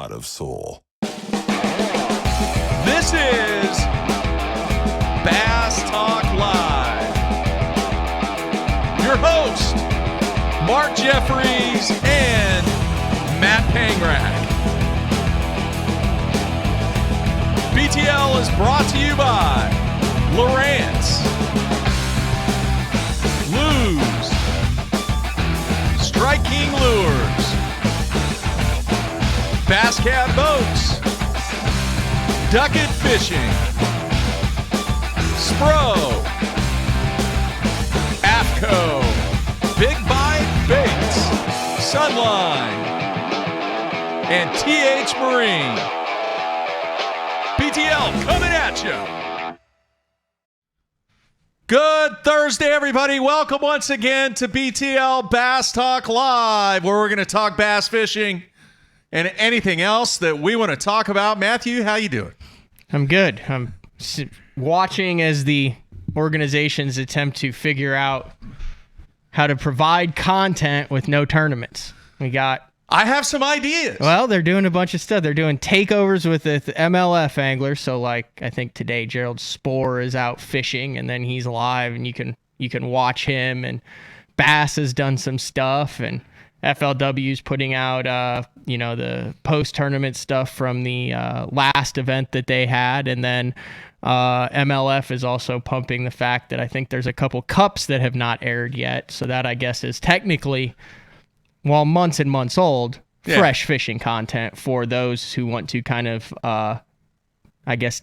lot of soul. This is Bass Talk Live. Your host, Mark Jeffries and Matt Pangrack. BTL is brought to you by Lowrance, Lose, Strike King Lures, Bass Cat Boats, Ducket Fishing, Spro, AFCO, Big Bite Baits, Sunline, and TH Marine. BTL coming at you. Good Thursday, everybody. Welcome once again to BTL Bass Talk Live, where we're going to talk bass fishing and anything else that we want to talk about. Matthew, how you doing? I'm good. I'm watching as the organizations attempt to figure out how to provide content with no tournaments. I have some ideas. Well, they're doing a bunch of stuff. They're doing takeovers with the MLF anglers. So, like, I think today Gerald Spohr is out fishing, and then he's live, and you can watch him. And Bass has done some stuff, and FLW's putting out, the post-tournament stuff from the last event that they had. And then MLF is also pumping the fact that I think there's a couple cups that have not aired yet. So that, I guess, is technically, while months and months old, fresh fishing content for those who want to kind of,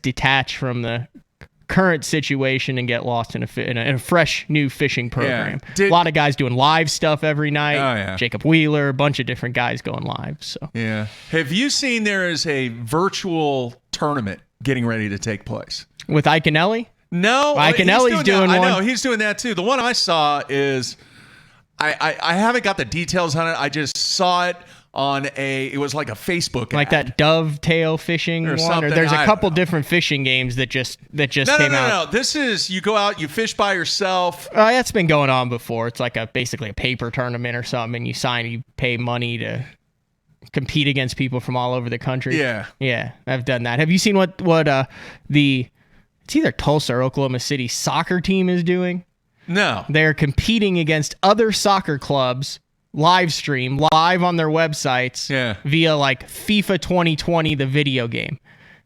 detach from the current situation and get lost in a fresh new fishing program. A lot of guys doing live stuff every night. Oh, yeah. Jacob Wheeler, a bunch of different guys going live. So yeah. Have you seen there is a virtual tournament getting ready to take place with Iconelli? No, Iconelli's doing one. I know he's doing that too. The one I saw is I haven't got the details on it. I just saw it on it was like a Facebook like ad. That dovetail fishing or one, or there's a couple different fishing games that just came out. No. This is, you go out, you fish by yourself. That's been going on before. It's like basically a paper tournament or something, and you pay money to compete against people from all over the country. Yeah, I've done that. Have you seen what it's either Tulsa or Oklahoma City soccer team is doing? No. They're competing against other soccer clubs live on their websites via like FIFA 2020, the video game.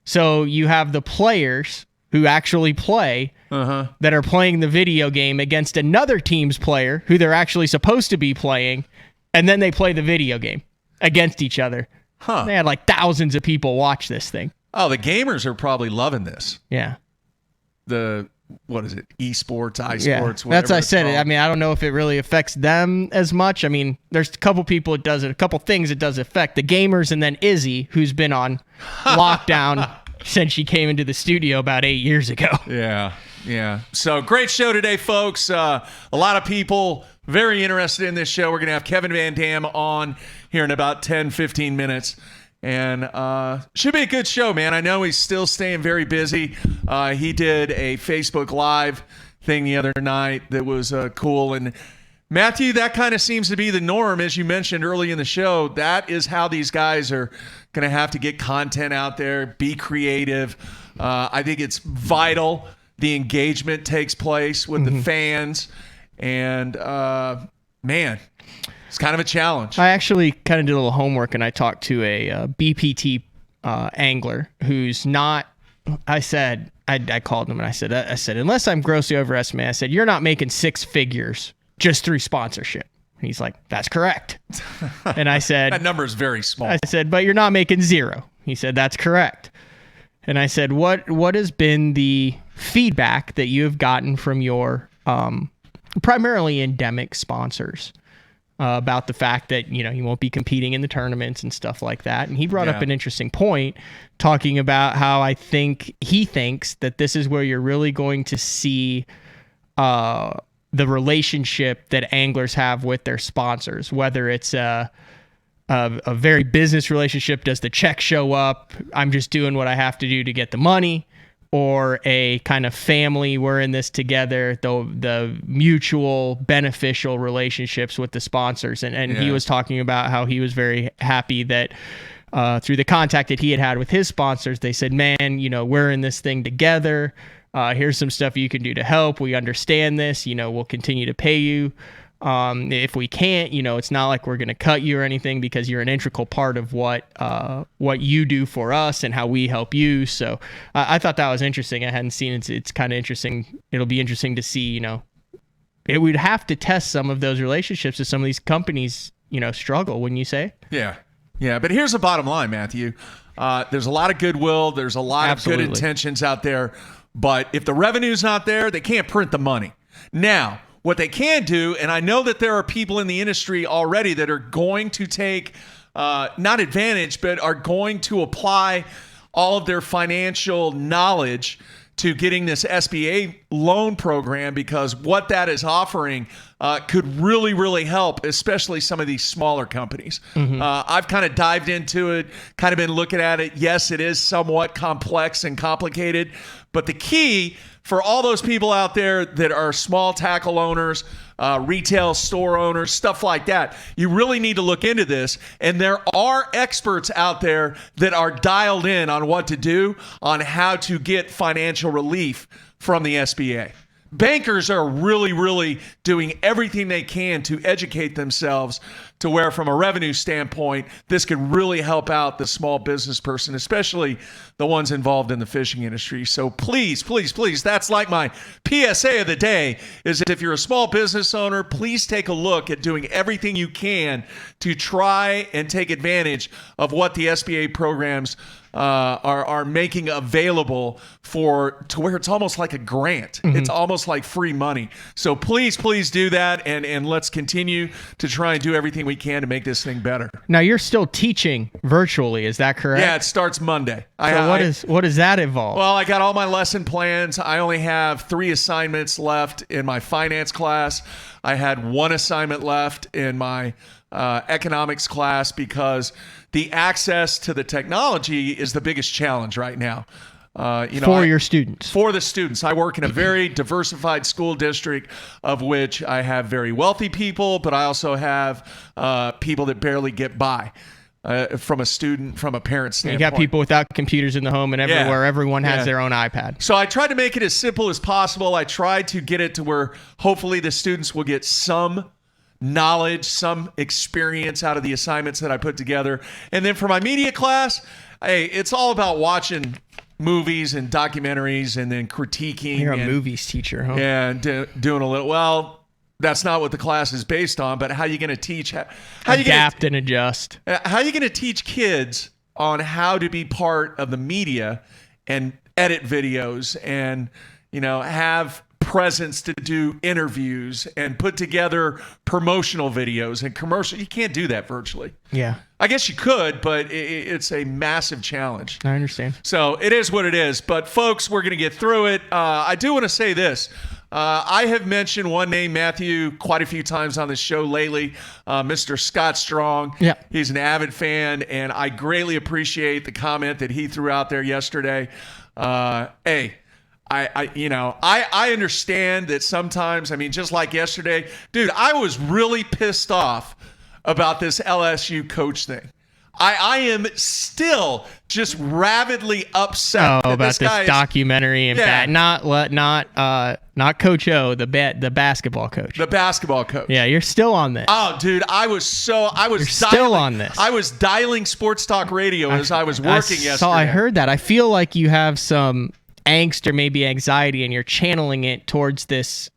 So you have the players who actually play that are playing the video game against another team's player who they're actually supposed to be playing, and then they play the video game against each other. They had like thousands of people watch this thing. Oh, the gamers are probably loving this. Yeah. What is it? Esports, iSports, whatever. That's I said it. I mean, I don't know if it really affects them as much. I mean, there's a couple people it does it, a couple things it does affect. The gamers, and then Izzy, who's been on lockdown since she came into the studio about 8 years ago. Yeah. So great show today, folks. A lot of people very interested in this show. We're going to have Kevin VanDam on here in about 10, 15 minutes. And should be a good show, man. I know he's still staying very busy. He did a Facebook Live thing the other night that was cool. And Matthew, that kind of seems to be the norm, as you mentioned early in the show. That is how these guys are going to have to get content out there, be creative. I think it's vital the engagement takes place with the fans. And, man, it's kind of a challenge. I actually kind of did a little homework, and I talked to a BPT angler who's not. I called him and I said, unless I'm grossly overestimating, I said, you're not making six figures just through sponsorship. And he's like, that's correct. And I said, that number is very small. I said, but you're not making zero. He said, that's correct. And I said, what has been the feedback that you have gotten from your primarily endemic sponsors about the fact that, you won't be competing in the tournaments and stuff like that? And he brought up an interesting point, talking about how he thinks that this is where you're really going to see the relationship that anglers have with their sponsors, whether it's a very business relationship. Does the check show up? I'm just doing what I have to do to get the money. Or a kind of family, we're in this together, the mutual beneficial relationships with the sponsors. And he was talking about how he was very happy that through the contact that he had with his sponsors, they said, man, we're in this thing together. Here's some stuff you can do to help. We understand this. We'll continue to pay you. If we can't, it's not like we're going to cut you or anything, because you're an integral part of what you do for us and how we help you. So I thought that was interesting. I hadn't seen it. It's kind of interesting. It'll be interesting to see, it would have to test some of those relationships as some of these companies, struggle, wouldn't you say? Yeah. Yeah. But here's the bottom line, Matthew. There's a lot of goodwill. There's a lot of good intentions out there. But if the revenue's not there, they can't print the money. Now, what they can do, and I know that there are people in the industry already that are going to take, not advantage, but are going to apply all of their financial knowledge to getting this SBA loan program, because what that is offering could really, really help, especially some of these smaller companies. I've kind of dived into it, kind of been looking at it. Yes, it is somewhat complex and complicated, but the key for all those people out there that are small tackle owners, retail store owners, stuff like that, you really need to look into this. And there are experts out there that are dialed in on what to do, on how to get financial relief from the SBA. Bankers are really, really doing everything they can to educate themselves to where, from a revenue standpoint, this could really help out the small business person, especially the ones involved in the fishing industry. So please, please, please, that's like my PSA of the day, is that if you're a small business owner, please take a look at doing everything you can to try and take advantage of what the SBA programs are making available to where it's almost like a grant. It's almost like free money. So please, please do that, and let's continue to try and do everything we can to make this thing better. Now, you're still teaching virtually, is that correct? Yeah, it starts Monday. So what does that involve? Well, I got all my lesson plans. I only have 3 assignments left in my finance class. I had 1 assignment left in my economics class, because the access to the technology is the biggest challenge right now. Your students. For the students. I work in a very diversified school district, of which I have very wealthy people, but I also have people that barely get by. From a parent standpoint. You got people without computers in the home, and everywhere, everyone has their own iPad. So I tried to make it as simple as possible. I tried to get it to where hopefully the students will get some knowledge, some experience out of the assignments that I put together. And then for my media class, hey, it's all about watching movies and documentaries and then critiquing. You're a movies teacher, huh? And doing a little, well, that's not what the class is based on, but how you going to teach, adapt and adjust. How are you going to teach kids on how to be part of the media and edit videos and, have presence to do interviews and put together promotional videos and commercials? You can't do that virtually. Yeah. I guess you could, but it's a massive challenge. I understand. So it is what it is. But folks, we're going to get through it. I do want to say this. I have mentioned one name, Matthew, quite a few times on this show lately, Mr. Scott Strong. Yeah. He's an avid fan, and I greatly appreciate the comment that he threw out there yesterday. Hey, I understand that sometimes, just like yesterday, dude, I was really pissed off about this LSU coach thing. I am still just rabidly upset about this documentary and not Coach O, the basketball coach. The basketball coach. Yeah, you're still on this. Oh, dude, You're still on this. I was dialing sports talk radio as I was working yesterday. I heard that. I feel like you have some angst or maybe anxiety, and you're channeling it towards this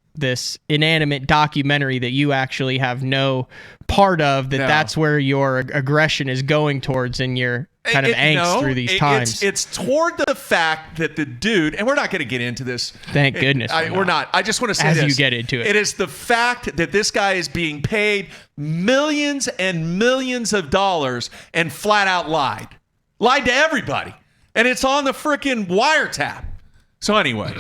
inanimate documentary that you actually have no part of, that's where your aggression is going towards, and your kind of angst through these times. It's toward the fact that the dude, and we're not going to get into this. Thank goodness we're not. I just want to say as this. You get into it. It is the fact that this guy is being paid millions and millions of dollars and flat out lied to everybody, and it's on the freaking wiretap. So anyway,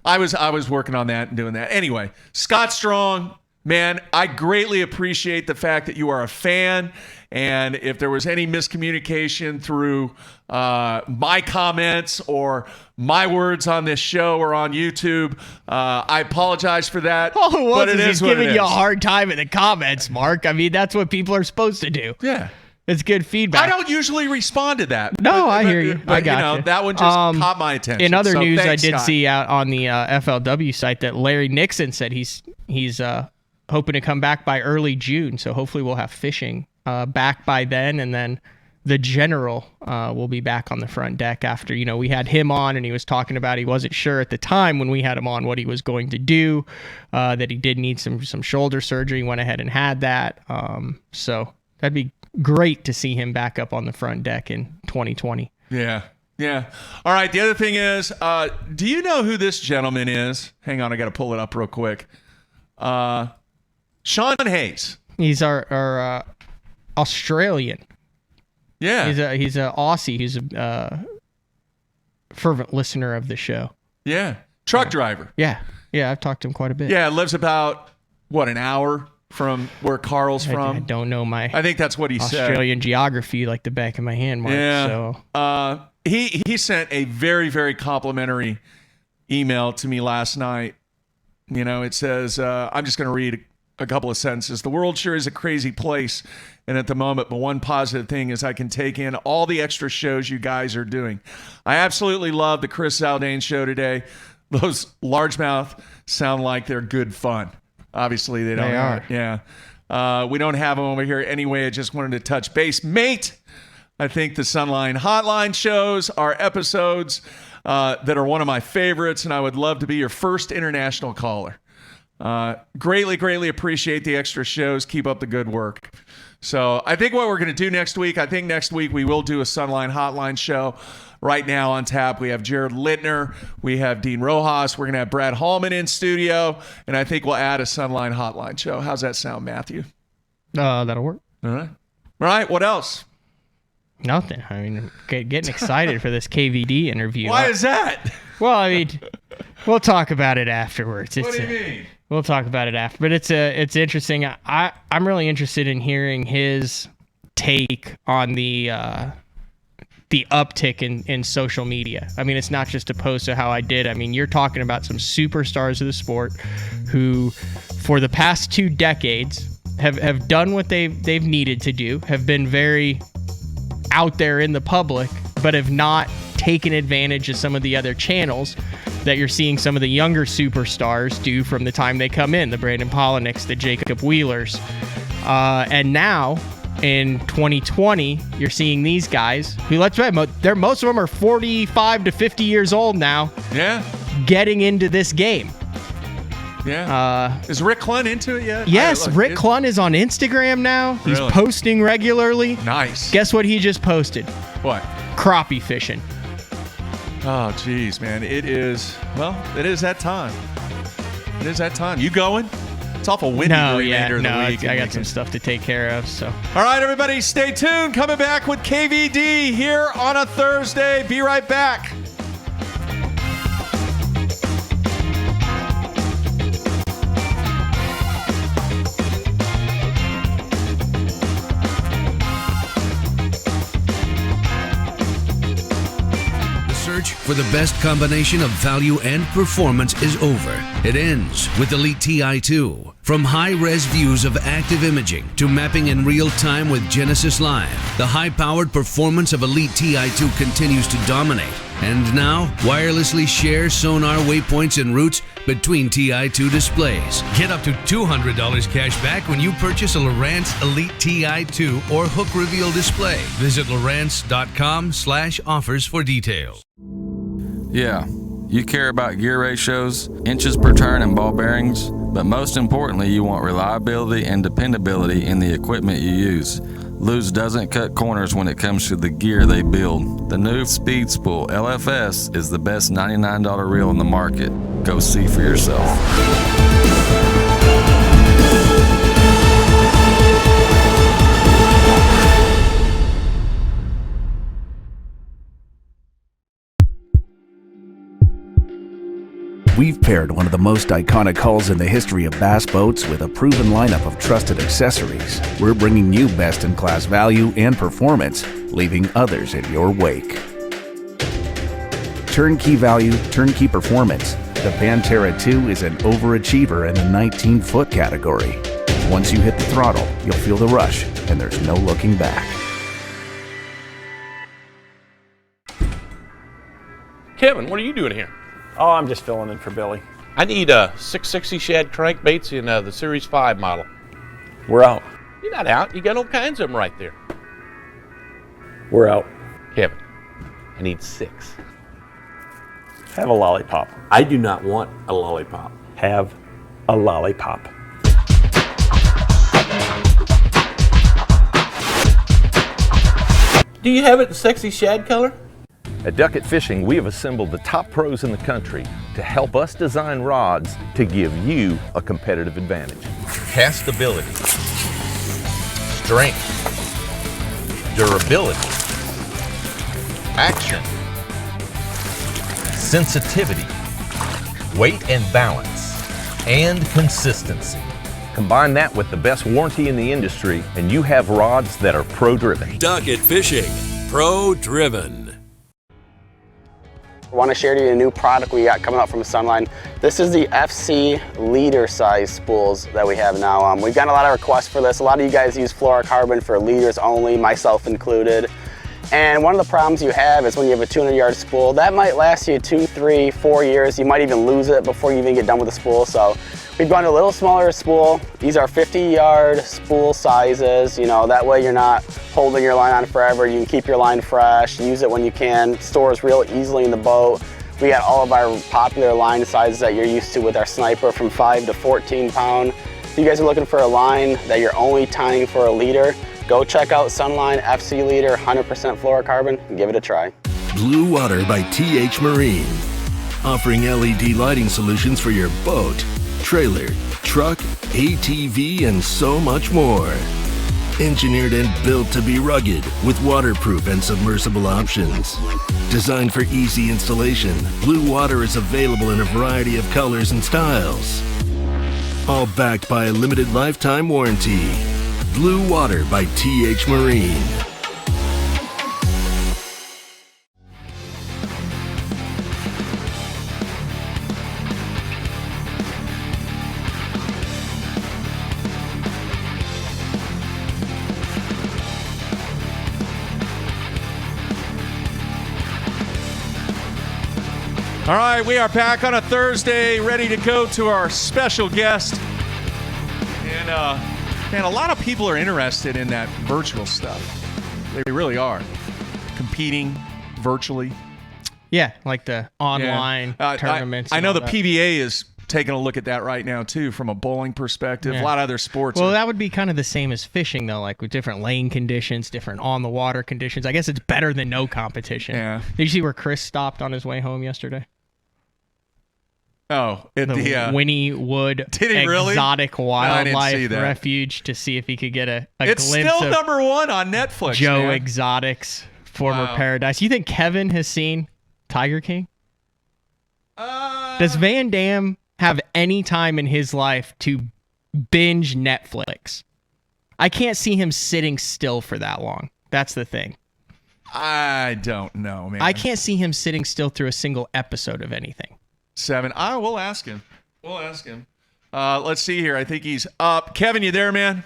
I was working on that and doing that. Anyway, Scott Strong, man, I greatly appreciate the fact that you are a fan. And if there was any miscommunication through my comments or my words on this show or on YouTube, I apologize for that. All it was is he's giving you a hard time in the comments, Mark. That's what people are supposed to do. Yeah. It's good feedback. I don't usually respond to that. No, I hear you. I got you. That one just caught my attention. In other news, thanks, I did Scott. see out on the FLW site that Larry Nixon said he's hoping to come back by early June. So hopefully we'll have fishing back by then, and then the general will be back on the front deck after, we had him on and he was talking about he wasn't sure at the time when we had him on what he was going to do, that he did need some shoulder surgery, went ahead and had that. So that'd be great to see him back up on the front deck in 2020. Yeah. All right. The other thing is, do you know who this gentleman is? Hang on. I got to pull it up real quick. Sean Hayes. He's our Australian. Yeah. He's a Aussie. He's a fervent listener of the show. Yeah. Truck driver. Yeah. I've talked to him quite a bit. Yeah. Lives about, an hour from where Carl's from. I don't know I think that's what he said. Australian geography like the back of my hand, Mark. Yeah. So. He sent a very, very complimentary email to me last night. It says, I'm just going to read a couple of sentences. The world sure is a crazy place. And at the moment, but one positive thing is I can take in all the extra shows you guys are doing. I absolutely love the Chris Zaldain show today. Those largemouth sound like they're good fun. Obviously, they don't. They are. Yeah. We don't have them over here anyway. I just wanted to touch base. Mate, I think the Sunline Hotline shows are episodes that are one of my favorites, and I would love to be your first international caller. Greatly appreciate the extra shows. Keep up the good work. So I think what we're going to do next week, we will do a Sunline Hotline show. Right now on tap, we have Jared Littner. We have Dean Rojas. We're going to have Brad Hallman in studio. And I think we'll add a Sunline Hotline show. How's that sound, Matthew? That'll work. All right. What else? Nothing. I mean, getting excited for this KVD interview. Why is that? Well, I mean, we'll talk about it afterwards. What do you mean? We'll talk about it after. But it's interesting. I'm really interested in hearing his take on the uptick in social media. I mean, it's not just a post of how I did. I mean, you're talking about some superstars of the sport who, for the past 2 decades, have done what they've needed to do, have been very out there in the public, but have not taken advantage of some of the other channels that you're seeing some of the younger superstars do from the time they come in, the Brandon Poliniks, the Jacob Wheelers. And now, in 2020, you're seeing these guys who, let's admit, most of them are 45 to 50 years old now. Yeah. Getting into this game. Yeah. Is Rick Clunn into it yet? Yes, Rick Clunn is on Instagram now. He's Really? posting regularly. Nice. Guess what he just posted? What? Crappie fishing. Oh, geez, man. It is that time. It is that time. You going? It's awful windy the remainder of the week. I got some stuff to take care of. So. All right, everybody, stay tuned. Coming back with KVD here on a Thursday. Be right back. For the best combination of value and performance is over. It ends with Elite TI2. From high-res views of active imaging to mapping in real time with Genesis Live, the high-powered performance of Elite TI2 continues to dominate. And now, wirelessly share sonar waypoints and routes between TI2 displays. Get up to $200 cash back when you purchase a Lowrance Elite TI2 or Hook Reveal display. Visit Lowrance.com/offers for details. Yeah, you care about gear ratios, inches per turn, and ball bearings, but most importantly, you want reliability and dependability in the equipment you use. Luz doesn't cut corners when it comes to the gear they build. The new Speed Spool LFS is the best $99 reel in the market. Go see for yourself. We've paired one of the most iconic hulls in the history of bass boats with a proven lineup of trusted accessories. We're bringing you best-in-class value and performance, leaving others in your wake. Turnkey value, turnkey performance. The Pantera 2 is an overachiever in the 19-foot category. Once you hit the throttle, you'll feel the rush, and there's no looking back. Kevin, what are you doing here? Oh, I'm just filling in for Billy. I need 660 shad crankbaits in the Series 5 model. We're out. You're not out. You got all kinds of them right there. We're out. Kevin, I need 6. Have a lollipop. I do not want a lollipop. Have a lollipop. Do you have it the sexy shad color? At Duckett Fishing, we have assembled the top pros in the country to help us design rods to give you a competitive advantage. Castability, strength, durability, action, sensitivity, weight and balance, and consistency. Combine that with the best warranty in the industry, and you have rods that are pro-driven. Duckett Fishing, pro-driven. I want to share to you a new product we got coming out from Sunline. This is the FC leader size spools that we have now. We've gotten a lot of requests for this. A lot of you guys use fluorocarbon for leaders only, myself included. And one of the problems you have is when you have a 200-yard spool, that might last you 2, 3, 4 years. You might even lose it before you even get done with the spool. So we've gone to a little smaller spool. These are 50-yard spool sizes. You know, that way you're not holding your line on forever. You can keep your line fresh, use it when you can, stores real easily in the boat. We got all of our popular line sizes that you're used to with our Sniper from 5 to 14 pound. If you guys are looking for a line that you're only tying for a leader, go check out Sunline FC Leader 100% fluorocarbon and give it a try. Blue Water by TH Marine, offering LED lighting solutions for your boat, trailer, truck, ATV, and so much more. Engineered and built to be rugged with waterproof and submersible options. Designed for easy installation, Blue Water is available in a variety of colors and styles. All backed by a limited lifetime warranty. Blue Water by TH Marine. All right, we are back on a Thursday, ready to go to our special guest. And, man, a lot of people are interested in that virtual stuff. They really are. Competing virtually. Yeah, like the online tournaments. I know the that. PBA is taking a look at that right now, too, from a bowling perspective. Yeah. A lot of other sports. Well, that would be kind of the same as fishing, though, like with different lane conditions, different on-the-water conditions. I guess it's better than no competition. Yeah. Did you see where Chris stopped on his way home yesterday? Oh, at the Winnie Wood Did he really? Exotic Wildlife see that. Refuge to see if he could get a It's glimpse still of #1 on Netflix, Joe man. Exotic's former Wow. paradise. You think Kevin has seen Tiger King? Does VanDam have any time in his life to binge Netflix? I can't see him sitting still for that long. That's the thing. I don't know, man. I can't see him sitting still through a single episode of anything. 7. We'll ask him. Let's see here. I think he's up. Kevin, you there, man?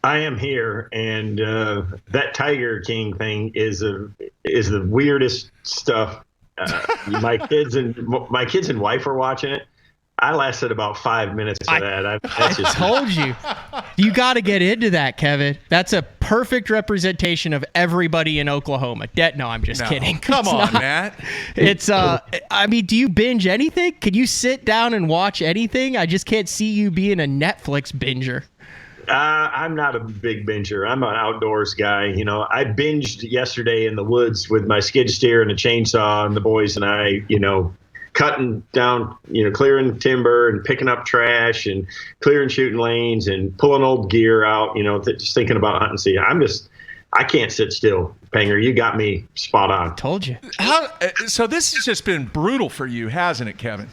I am here, and that Tiger King thing is the weirdest stuff. My kids and wife were watching it. I lasted about 5 minutes of that. I told you. You got to get into that, Kevin. That's a perfect representation of everybody in Oklahoma. No, I'm just kidding. Come on, Matt. It's, I mean, do you binge anything? Can you sit down and watch anything? I just can't see you being a Netflix binger. I'm not a big binger. I'm an outdoors guy. You know, I binged yesterday in the woods with my skid steer and a chainsaw, and the boys and I, cutting down, clearing timber and picking up trash and clearing shooting lanes and pulling old gear out, just thinking about hunting season. I can't sit still. Panger, you got me spot on. Told you. So this has just been brutal for you, hasn't it, Kevin?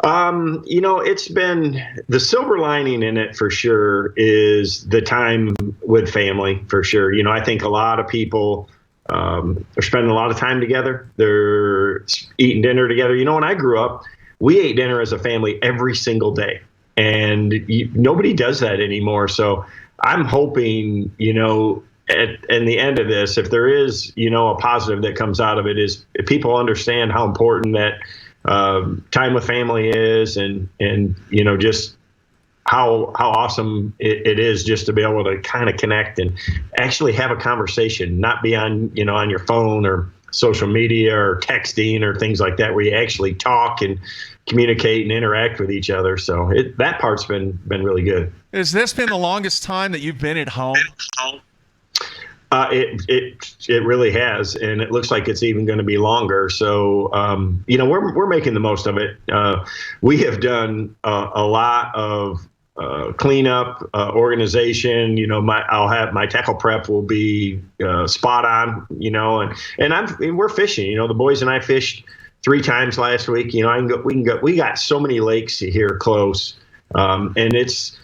It's been the silver lining in it for sure is the time with family for sure. I think a lot of people are spending a lot of time together. They're eating dinner together. When I grew up, we ate dinner as a family every single day, and nobody does that anymore. So I'm hoping, in the end of this, if there is, a positive that comes out of it, is if people understand how important that time with family is, and just how awesome it is just to be able to kind of connect and actually have a conversation, not be on your phone or social media or texting or things like that, where you actually talk and communicate and interact with each other. So that part's been really good. Has this been the longest time that you've been at home? It really has, and it looks like it's even going to be longer. So we're making the most of it. We have done a lot of cleanup, organization. I'll have my tackle prep will be spot on. And we're fishing. The boys and I fished 3 times last week. We got so many lakes here close, and it's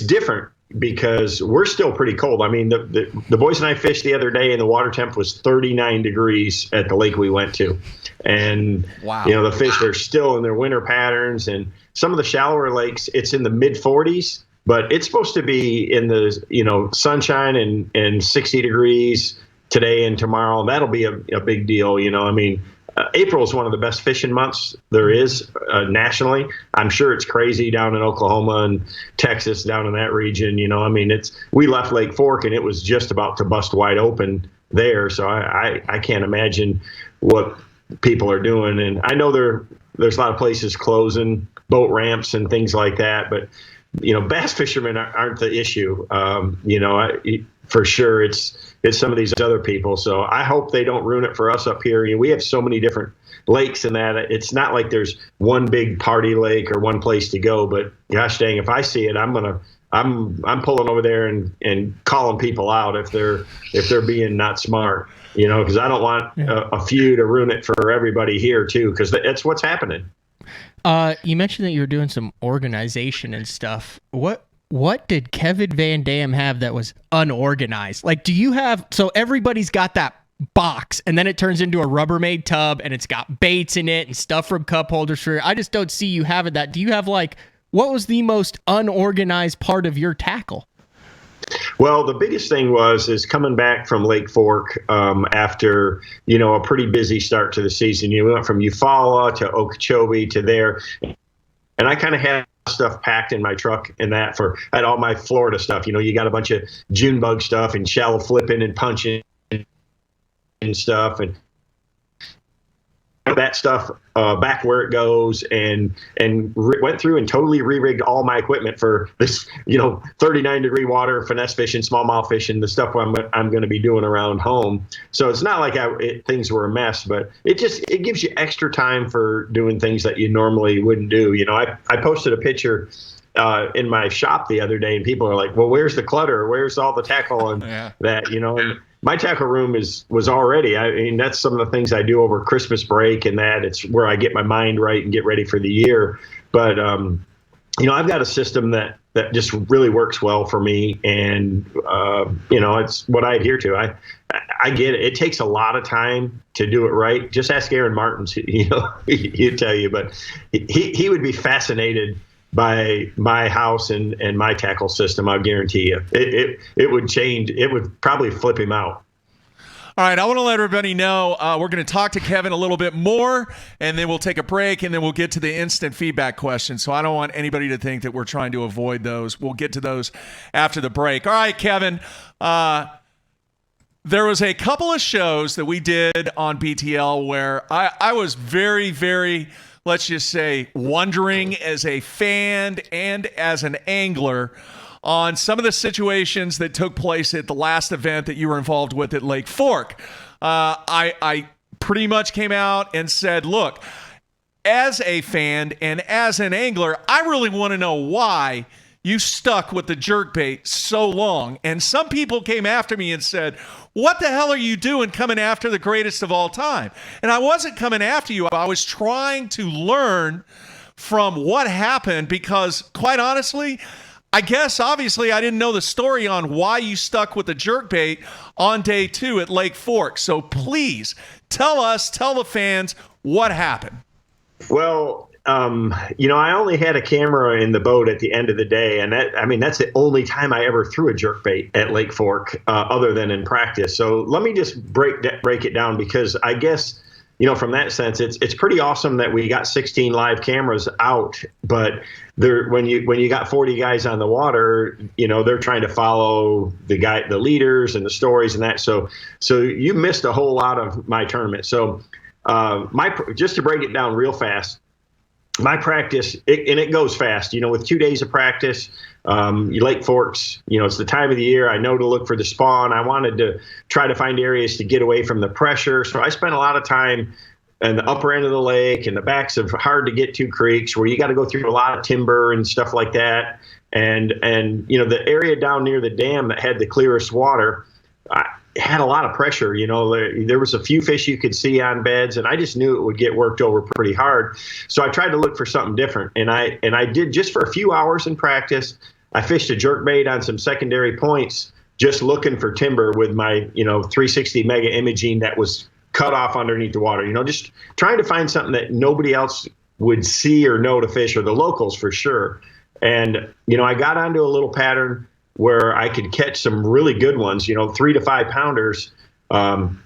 different because we're still pretty cold. I mean, the boys and I fished the other day, and the water temp was 39 degrees at the lake we went to. And, wow. The fish are still in their winter patterns. And some of the shallower lakes, it's in the mid 40s, but it's supposed to be in the, sunshine and 60 degrees today and tomorrow. That'll be a big deal. April is one of the best fishing months there is nationally. I'm sure it's crazy down in Oklahoma and Texas, down in that region. We left Lake Fork and it was just about to bust wide open there. So I can't imagine what people are doing. And I know there's a lot of places closing, boat ramps and things like that. But, bass fishermen aren't the issue. For sure, it's some of these other people. So I hope they don't ruin it for us up here. We have so many different lakes in that it's not like there's one big party lake or one place to go. But gosh dang, if I see it, I'm pulling over there and calling people out if they're being not smart. Because I don't want a few to ruin it for everybody here too. Because that's what's happening. You mentioned that you were doing some organization and stuff. What did Kevin VanDam have that was unorganized? Like, do you have, so everybody's got that box and then it turns into a Rubbermaid tub and it's got baits in it and stuff from cup holders for, I just don't see you having that. Do you have what was the most unorganized part of your tackle? Well, the biggest thing is coming back from Lake Fork after, a pretty busy start to the season. We went from Eufaula to Okeechobee to there. And I kind of had stuff packed in my truck and I had all my Florida stuff. You got a bunch of June bug stuff and shallow flipping and punching and stuff. And that stuff back where it goes and went through and totally re-rigged all my equipment for this, 39-degree water, finesse fishing, smallmouth fishing, the stuff I'm going to be doing around home. So it's not like things were a mess, but it gives you extra time for doing things that you normally wouldn't do. I posted a picture in my shop the other day, and people are like, well, where's the clutter? Where's all the tackle and that, and my tackle room was already, that's some of the things I do over Christmas break, and that it's where I get my mind right and get ready for the year. But, I've got a system that just really works well for me. And, it's what I adhere to. I get it. It takes a lot of time to do it right. Just ask Aaron Martins, he'd tell you, but he would be fascinated by my house and my tackle system. I'll guarantee you it would change. It would probably flip him out. All right, I want to let everybody know we're going to talk to Kevin a little bit more, and then we'll take a break, and then we'll get to the instant feedback questions. So I don't want anybody to think that we're trying to avoid those. We'll get to those after the break. All right, Kevin, there was a couple of shows that we did on BTL where I was very, very, let's just say, wondering as a fan and as an angler on some of the situations that took place at the last event that you were involved with at Lake Fork. I pretty much came out and said, look, as a fan and as an angler, I really want to know why you stuck with the jerkbait so long. And some people came after me and said, what the hell are you doing coming after the greatest of all time? And I wasn't coming after you. I was trying to learn from what happened because, quite honestly, I guess obviously I didn't know the story on why you stuck with the jerkbait on day 2 at Lake Fork. So please tell the fans what happened. Well, I only had a camera in the boat at the end of the day, and that's the only time I ever threw a jerkbait at Lake Fork, other than in practice. So let me just break it down, because I guess, from that sense, it's pretty awesome that we got 16 live cameras out, but when you got 40 guys on the water, they're trying to follow the leaders and the stories and that. So you missed a whole lot of my tournament. So just to break it down real fast, my practice, and it goes fast, with 2 days of practice, Lake Forks, it's the time of the year. I know to look for the spawn. I wanted to try to find areas to get away from the pressure. So I spent a lot of time in the upper end of the lake and the backs of hard to get to creeks where you got to go through a lot of timber and stuff like that. And the area down near the dam that had the clearest water, had a lot of pressure. There was a few fish you could see on beds, and I just knew it would get worked over pretty hard. So I tried to look for something different, and I did just for a few hours in practice. I fished a jerkbait on some secondary points, just looking for timber with my 360 mega imaging that was cut off underneath the water. Just trying to find something that nobody else would see or know to fish, or the locals for sure. And I got onto a little pattern where I could catch some really good ones, 3 to 5 pounders on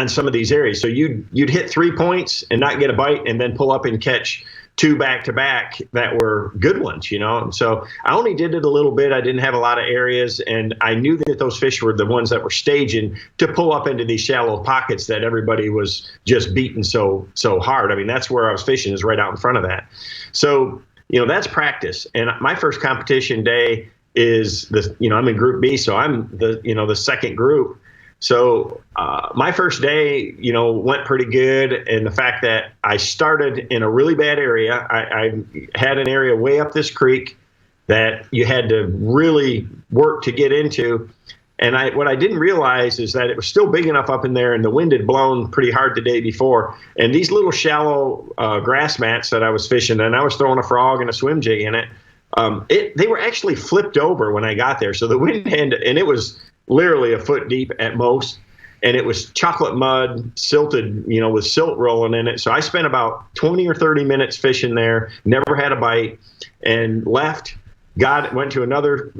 some of these areas. So you'd hit 3 points and not get a bite, and then pull up and catch 2 back to back that were good ones, And so I only did it a little bit. I didn't have a lot of areas, and I knew that those fish were the ones that were staging to pull up into these shallow pockets that everybody was just beating so hard. That's where I was fishing, is right out in front of that. So, that's practice. And my first competition day is I'm in Group B, so I'm the second group. So my first day, went pretty good. And the fact that I started in a really bad area, I had an area way up this creek that you had to really work to get into. And what I didn't realize is that it was still big enough up in there, and the wind had blown pretty hard the day before. And these little shallow grass mats that I was fishing, and I was throwing a frog and a swim jig in it, they were actually flipped over when I got there. So the wind and it was literally a foot deep at most, and it was chocolate mud, silted, with silt rolling in it. So I spent about 20 or 30 minutes fishing there, never had a bite, and left. Went to another,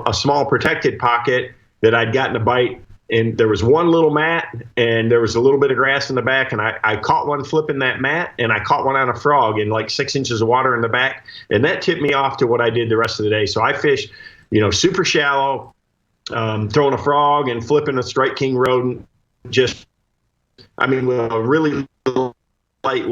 a small protected pocket that I'd gotten a bite, and there was one little mat, and there was a little bit of grass in the back, and I caught one flipping that mat, and I caught one on a frog in like 6 inches of water in the back, and that tipped me off to what I did the rest of the day. So I fished, super shallow, throwing a frog and flipping a Strike King rodent, with a really light,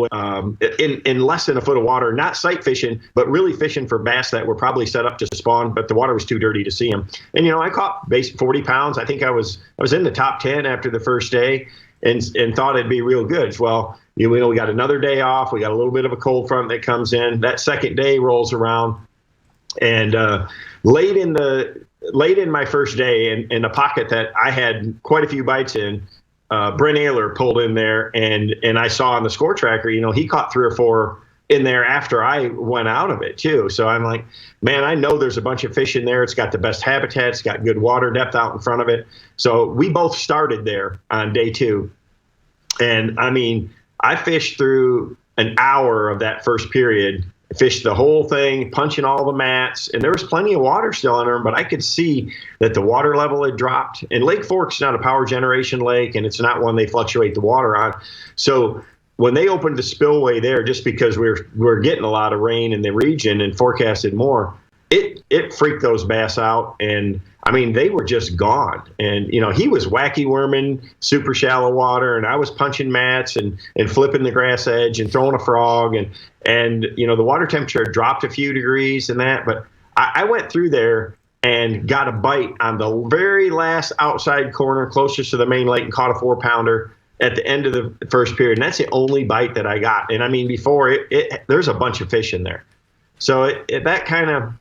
in less than a foot of water, not sight fishing, but really fishing for bass that were probably set up to spawn, but the water was too dirty to see them. And, I caught 40 pounds. I think I was in the top 10 after the first day, and thought it'd be real good. Well, we got another day off. We got a little bit of a cold front that comes in. That second day rolls around, and late in my first day, in a pocket that I had quite a few bites in, Brent Ayler pulled in there, and I saw on the score tracker, he caught 3 or 4 in there after I went out of it too. So I'm like, man, I know there's a bunch of fish in there. It's got the best habitat. It's got good water depth out in front of it. So we both started there on day 2. And I fished through an hour of that first period, fished the whole thing, punching all the mats, and there was plenty of water still in them, but I could see that the water level had dropped. And Lake Fork's not a power generation lake, and it's not one they fluctuate the water on. So when they opened the spillway there, just because we're getting a lot of rain in the region and forecasted more, it freaked those bass out, and they were just gone. And he was wacky worming super shallow water, and I was punching mats and flipping the grass edge and throwing a frog, and the water temperature dropped a few degrees and that, but I went through there and got a bite on the very last outside corner closest to the main lake, and caught a 4-pounder at the end of the first period. And that's the only bite that I got. And before there's a bunch of fish in there. So that kind of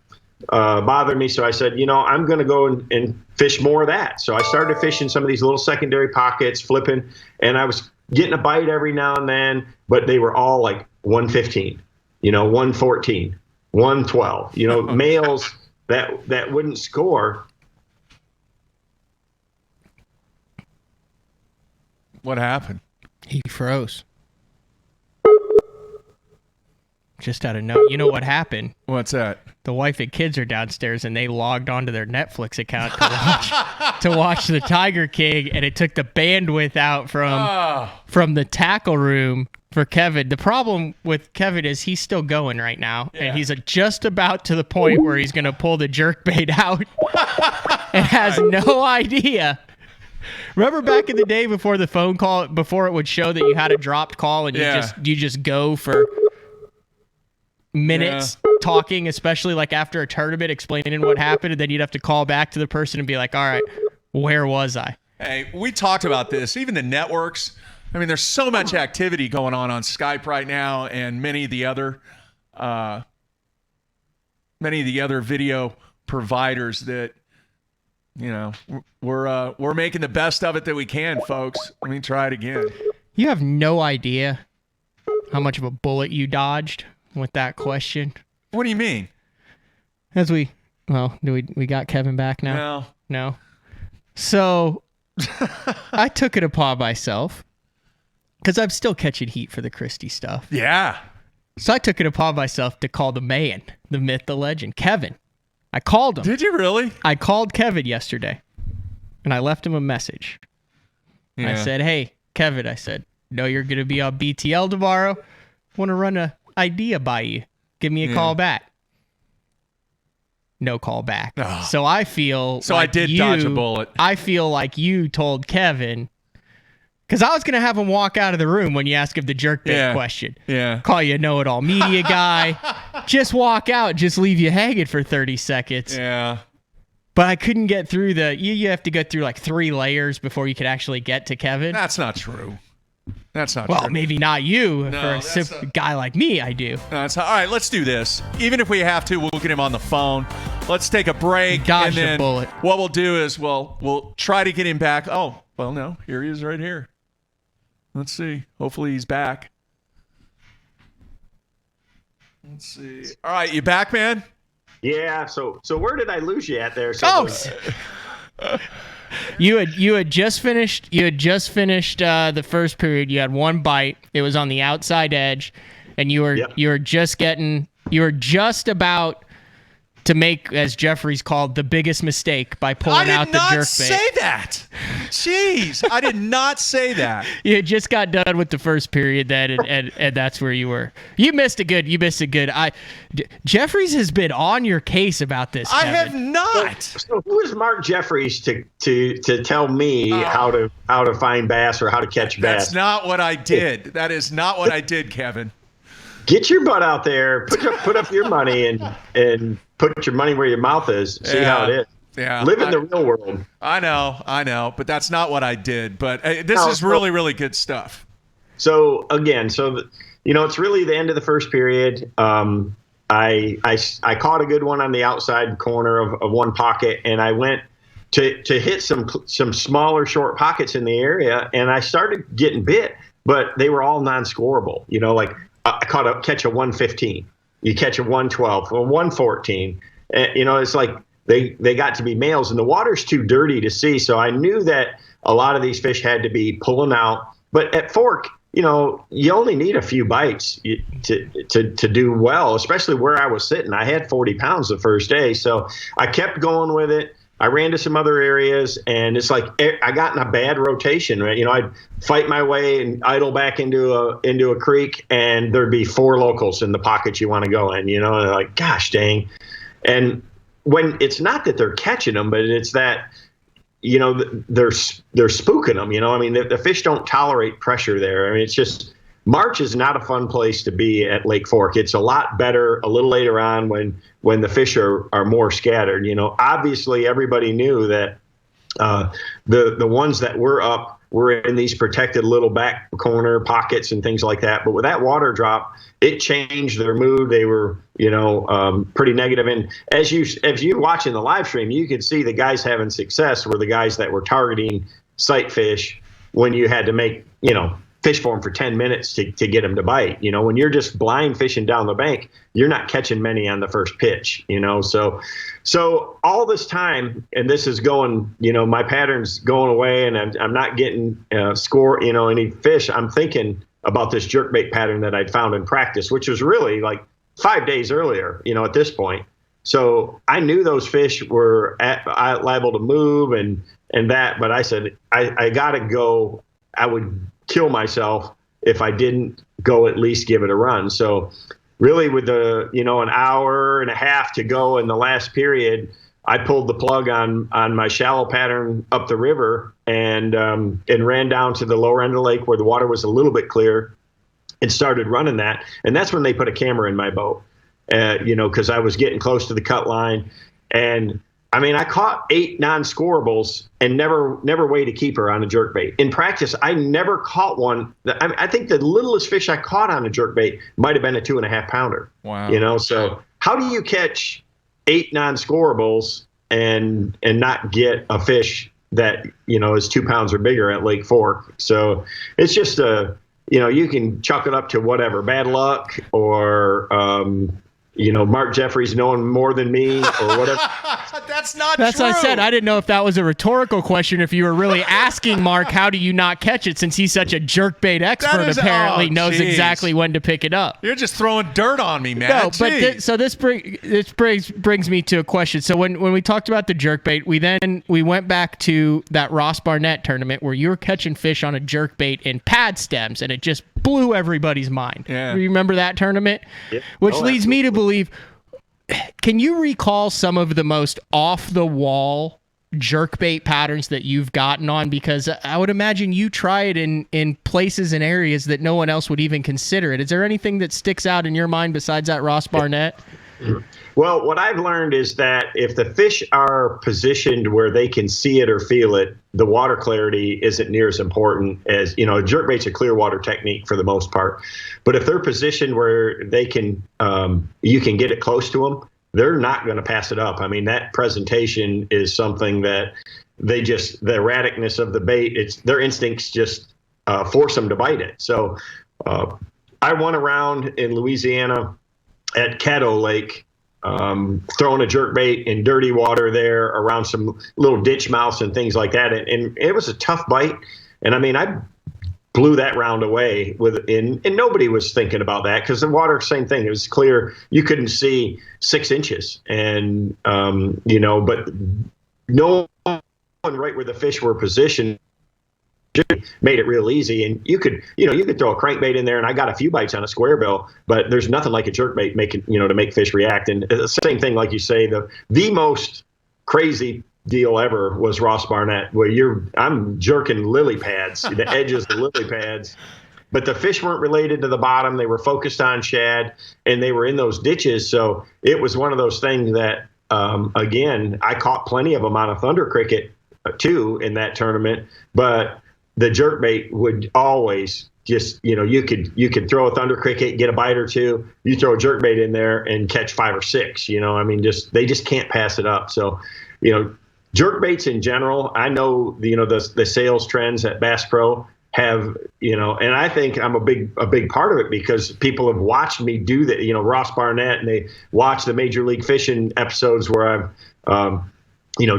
bothered me. So I said, I'm going to go and fish more of that. So I started fishing some of these little secondary pockets, flipping, and I was getting a bite every now and then, but they were all like 115, 114, 112, males that wouldn't score. What happened? He froze. just out of note, you know what happened? What's that? The wife and kids are downstairs, and they logged onto their Netflix account to watch the Tiger King, and it took the bandwidth out from the tackle room for Kevin. The problem with Kevin is he's still going right now, and he's just about to the point where he's going to pull the jerkbait out and has no idea. Remember back in the day before the phone call, before it would show that you had a dropped call, and you just go for minutes talking, especially like after a tournament, explaining what happened, and then you'd have to call back to the person and be like, all right, where was I? Hey, we talked about this. Even the networks, I mean, there's so much activity going on Skype right now, and many of the other video providers that, you know, we're making the best of it that we can, folks. Let me try it again. You have no idea how much of a bullet you dodged with that question. What do you mean? Do we got Kevin back now? No. So I took it upon myself, because I'm still catching heat for the Christie stuff. Yeah. So I took it upon myself to call the man, the myth, the legend, Kevin. I called him. Did you really? I called Kevin yesterday, and I left him a message. Yeah. I said, hey, Kevin, I said, know you're going to be on BTL tomorrow. Want to run an idea by you. Give me a call back. No call back. Oh. So I feel I did dodge a bullet. I feel like you told Kevin, because I was going to have him walk out of the room when you ask him the jerkbait question. Yeah. Call you a know-it-all media guy. Just walk out, just leave you hanging for 30 seconds. Yeah. But I couldn't get through you have to go through like 3 layers before you could actually get to Kevin. That's not true. That's not well, true. Maybe not you. No, for a guy like me, I do. No, all right, let's do this. Even if we have to, we'll get him on the phone. Let's take a break. Dodge and the then bullet. What we'll do is we'll try to get him back. Oh, well, no. Here he is right here. Let's see. Hopefully he's back. Let's see. All right, you back, man? Yeah. So where did I lose you at there? You had just finished the first period. You had one bite. It was on the outside edge, and you were just about to make, as Jeffrey's called, the biggest mistake by pulling out the jerkbait. I did not say that. Jeez, I did not say that. You had just got done with the first period, then, and that's where you were. You missed a good. Jeffries has been on your case about this, Kevin. I have not. So who is Mark Jeffries to tell me how to find bass or how to catch bass? That's not what I did. That is not what I did, Kevin. Get your butt out there, put up your money, and put your money where your mouth is. See how it is. Yeah, live in the real world. I know, but that's not what I did. But this is really, really good stuff. So again, it's really the end of the first period. I caught a good one on the outside corner of one pocket, and I went to hit some smaller short pockets in the area, and I started getting bit, but they were all non-scoreable. Like I catch a 115, you catch a 112, a 114. It's like they got to be males, and the water's too dirty to see. So I knew that a lot of these fish had to be pulling out. But at fork, you only need a few bites to do well, especially where I was sitting. I had 40 pounds the first day, so I kept going with it. I ran to some other areas, and it's like I got in a bad rotation. Right? I'd fight my way and idle back into a creek, and there'd be 4 locals in the pocket you want to go in. And like, gosh dang. And when it's not that they're catching them, but it's that they're spooking them. The fish don't tolerate pressure there. I mean, it's just March is not a fun place to be at Lake Fork. It's a lot better a little later on when the fish are more scattered. Obviously everybody knew that the ones that were up were in these protected little back corner pockets and things like that. But with that water drop, it changed their mood. They were, pretty negative. And as you watching the live stream, you could see the guys having success were the guys that were targeting sight fish when you had to make, fish for them for 10 minutes to get them to bite. When you're just blind fishing down the bank, you're not catching many on the first pitch, So all this time, and this is going, my pattern's going away, and I'm not getting any fish. I'm thinking about this jerkbait pattern that I'd found in practice, which was really like 5 days earlier, at this point. So I knew those fish were liable to move and that, but I said, I got to go. I would kill myself if I didn't go at least give it a run. So really with an hour and a half to go in the last period, I pulled the plug on my shallow pattern up the river and ran down to the lower end of the lake where the water was a little bit clear and started running that. And that's when they put a camera in my boat, because I was getting close to the cut line. And I mean, I caught 8 non-scorables and never weighed a keeper on a jerkbait. In practice, I never caught one. I think the littlest fish I caught on a jerkbait might have been a 2.5 pounder. Wow. So how do you catch 8 non-scorables and not get a fish that, is 2 pounds or bigger at Lake Fork? So it's just you can chalk it up to whatever, bad luck or, Mark Jeffries knowing more than me or whatever. That's not That's true. what I said. I didn't know if that was a rhetorical question, if you were really asking Mark, how do you not catch it, since he's such a jerkbait expert, apparently knows exactly when to pick it up. You're just throwing dirt on me, man. No, but so this brings me to a question. So when we talked about the jerkbait, we went back to that Ross Barnett tournament where you were catching fish on a jerkbait in pad stems, and it just blew everybody's mind. Yeah. Remember that tournament? Yep. Which leads me to believe, can you recall some of the most off-the-wall jerkbait patterns that you've gotten on? Because I would imagine you try it in places and areas that no one else would even consider it. Is there anything that sticks out in your mind besides that Ross Barnett? Well, what I've learned is that if the fish are positioned where they can see it or feel it, the water clarity isn't near as important as, jerkbait's a clear water technique for the most part. But if they're positioned where they can, you can get it close to them, they're not going to pass it up. I mean, that presentation is something that the erraticness of the bait, their instincts just force them to bite it. So I went around in Louisiana at Caddo Lake, throwing a jerkbait in dirty water there around some little ditch mouths and things like that. And it was a tough bite. And I mean, I blew that round away and nobody was thinking about that because the water, same thing. It was clear. You couldn't see 6 inches and, but no one right where the fish were positioned made it real easy. And you could throw a crankbait in there, and I got a few bites on a square bill, but there's nothing like a jerkbait to make fish react. And the same thing, like you say, the most crazy deal ever was Ross Barnett, where I'm jerking lily pads, the edges of lily pads, but the fish weren't related to the bottom. They were focused on shad, and they were in those ditches. So it was one of those things that, again, I caught plenty of them on a thunder cricket too in that tournament, but the jerkbait would always just, you could throw a thunder cricket, get a bite or two. You throw a jerkbait in there and catch 5 or 6. I mean, they just can't pass it up. So, jerkbaits in general, I know the sales trends at Bass Pro have, and I think I'm a big part of it because people have watched me do that. Ross Barnett, and they watch the Major League Fishing episodes where I've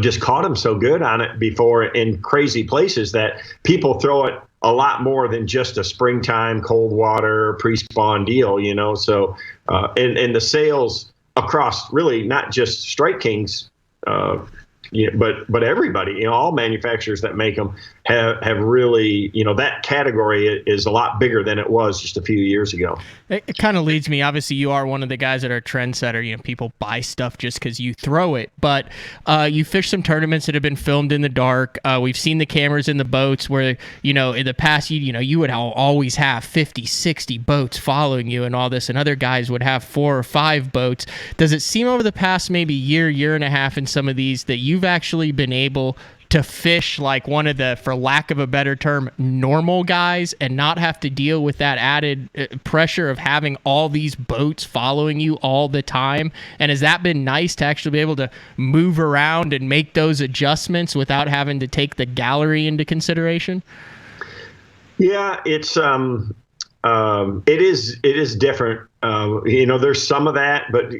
just caught them so good on it before in crazy places that people throw it a lot more than just a springtime cold water pre-spawn deal, So, and the sales across really not just Strike Kings, but everybody, all manufacturers that make them have really, that category is a lot bigger than it was just a few years ago. It kind of leads me, obviously you are one of the guys that are a trendsetter. People buy stuff just because you throw it, but you fish some tournaments that have been filmed in the dark. We've seen the cameras in the boats where, in the past, you would always have 50, 60 boats following you and all this, and other guys would have 4 or 5 boats. Does it seem over the past maybe year and a half in some of these that you've actually been able to fish like one of the, for lack of a better term, normal guys and not have to deal with that added pressure of having all these boats following you all the time? And has that been nice to actually be able to move around and make those adjustments without having to take the gallery into consideration? Yeah, it's it is different. There's some of that, but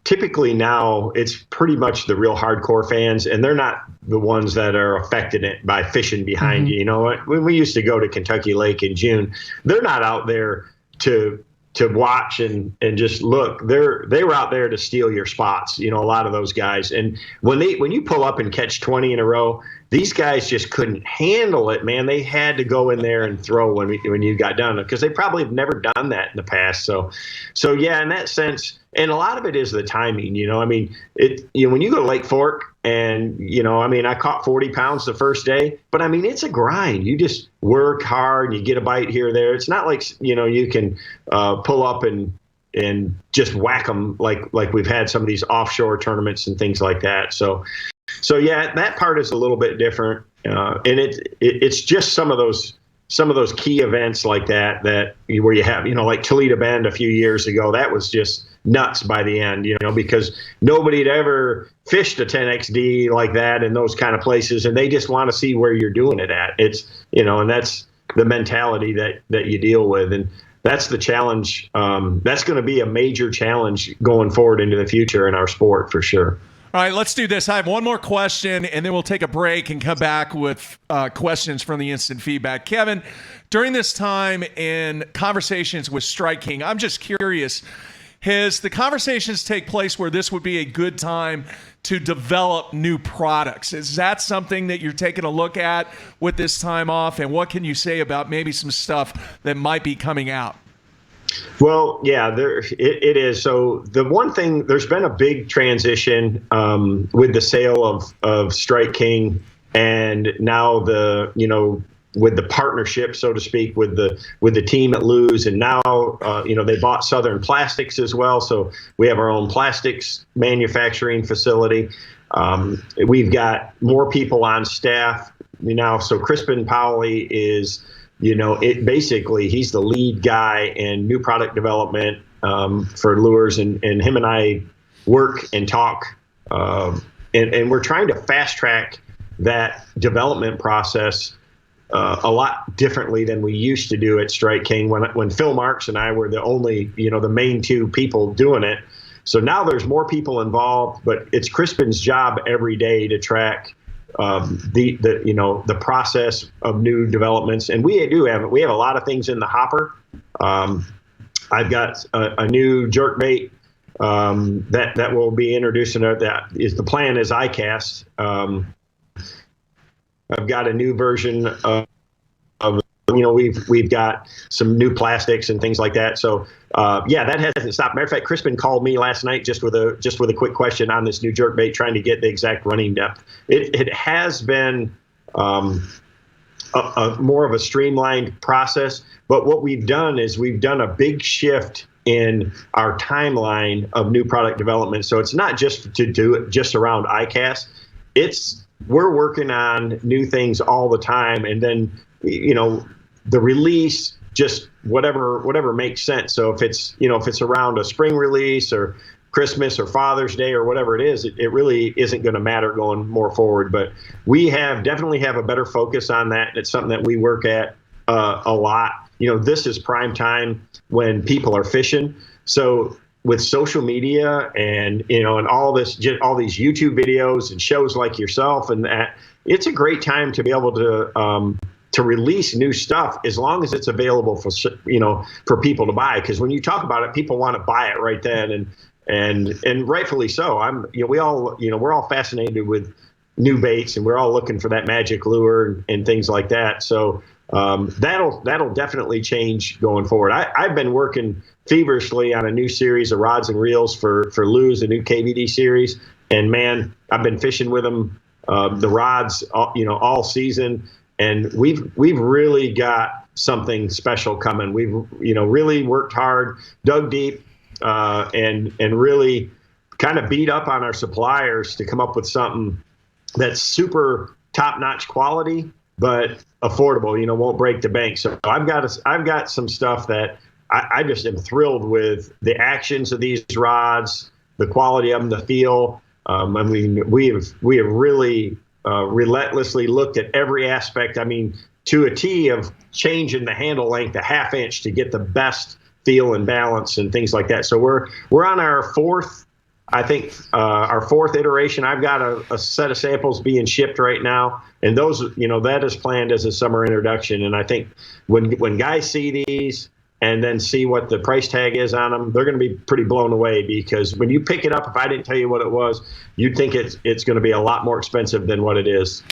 typically now it's pretty much the real hardcore fans, and they're not the ones that are affected by fishing behind you. When we used to go to Kentucky Lake in June, they're not out there to to watch and just look. They were out there to steal your spots, a lot of those guys. And when you pull up and catch 20 in a row, these guys just couldn't handle it, man. They had to go in there and throw when you got done, because they probably have never done that in the past. So yeah, in that sense, and a lot of it is the timing. When you go to Lake Fork and I caught 40 pounds the first day, but it's a grind. You just work hard and you get a bite here or there. It's not like you can pull up and just whack them like we've had some of these offshore tournaments and things like that. So yeah, that part is a little bit different, and it's just some of those key events like that where you have like Toledo Bend a few years ago. That was just nuts by the end, because nobody had ever fished a 10XD like that in those kind of places, and they just want to see where you're doing it at. It's and that's the mentality that you deal with, and that's the challenge. That's going to be a major challenge going forward into the future in our sport for sure. All right, let's do this. I have one more question, and then we'll take a break and come back with questions from the instant feedback. Kevin, during this time in conversations with Strike King, I'm just curious, has the conversations take place where this would be a good time to develop new products? Is that something that you're taking a look at with this time off? And what can you say about maybe some stuff that might be coming out? Well, yeah, it is. So the one thing, there's been a big transition with the sale of Strike King, and now with the partnership, so to speak, with the team at Lew's, and now they bought Southern Plastics as well. So we have our own plastics manufacturing facility. We've got more people on staff now. So Crispin Powley is. Basically he's the lead guy in new product development for lures, and him and I work and talk, and we're trying to fast track that development process a lot differently than we used to do at Strike King when Phil Marks and I were the only, the main two people doing it. So now there's more people involved, but it's Crispin's job every day to track the process of new developments, and we have a lot of things in the hopper. I've got a new jerkbait that will be introducing. That is the plan is ICAST. I've got a new version of we've got some new plastics and things like that. So that hasn't stopped. Matter of fact, Crispin called me last night just with a quick question on this new jerkbait, trying to get the exact running depth. It has been a more of a streamlined process, but what we've done is we've done a big shift in our timeline of new product development. So it's not just to do it just around ICAST. We're working on new things all the time, and then the release, just whatever makes sense. So if it's around a spring release or Christmas or Father's Day or whatever it is, it really isn't going to matter going more forward. But we definitely have a better focus on that. And it's something that we work at a lot. This is prime time when people are fishing. So with social media and all these YouTube videos and shows like yourself, and that, it's a great time to be able to release new stuff, as long as it's available for people to buy. Because when you talk about it, people want to buy it right then, and rightfully so. we're all fascinated with new baits, and we're all looking for that magic lure and things like that. So that'll definitely change going forward. I've been working feverishly on a new series of rods and reels for Lew's, a new KVD series, and man, I've been fishing with them, the rods, all season. And we've really got something special coming. We've really worked hard, dug deep, and really kind of beat up on our suppliers to come up with something that's super top-notch quality, but affordable. Won't break the bank. So I've got some stuff that I just am thrilled with. The actions of these rods, the quality of them, the feel. We have really relentlessly looked at every aspect. To a T of changing the handle length a half inch to get the best feel and balance and things like that. So we're on our fourth iteration. I've got a set of samples being shipped right now, and those, that is planned as a summer introduction. And I think when guys see these, and then see what the price tag is on them, they're going to be pretty blown away, because when you pick it up, if I didn't tell you what it was, you'd think it's going to be a lot more expensive than what it is.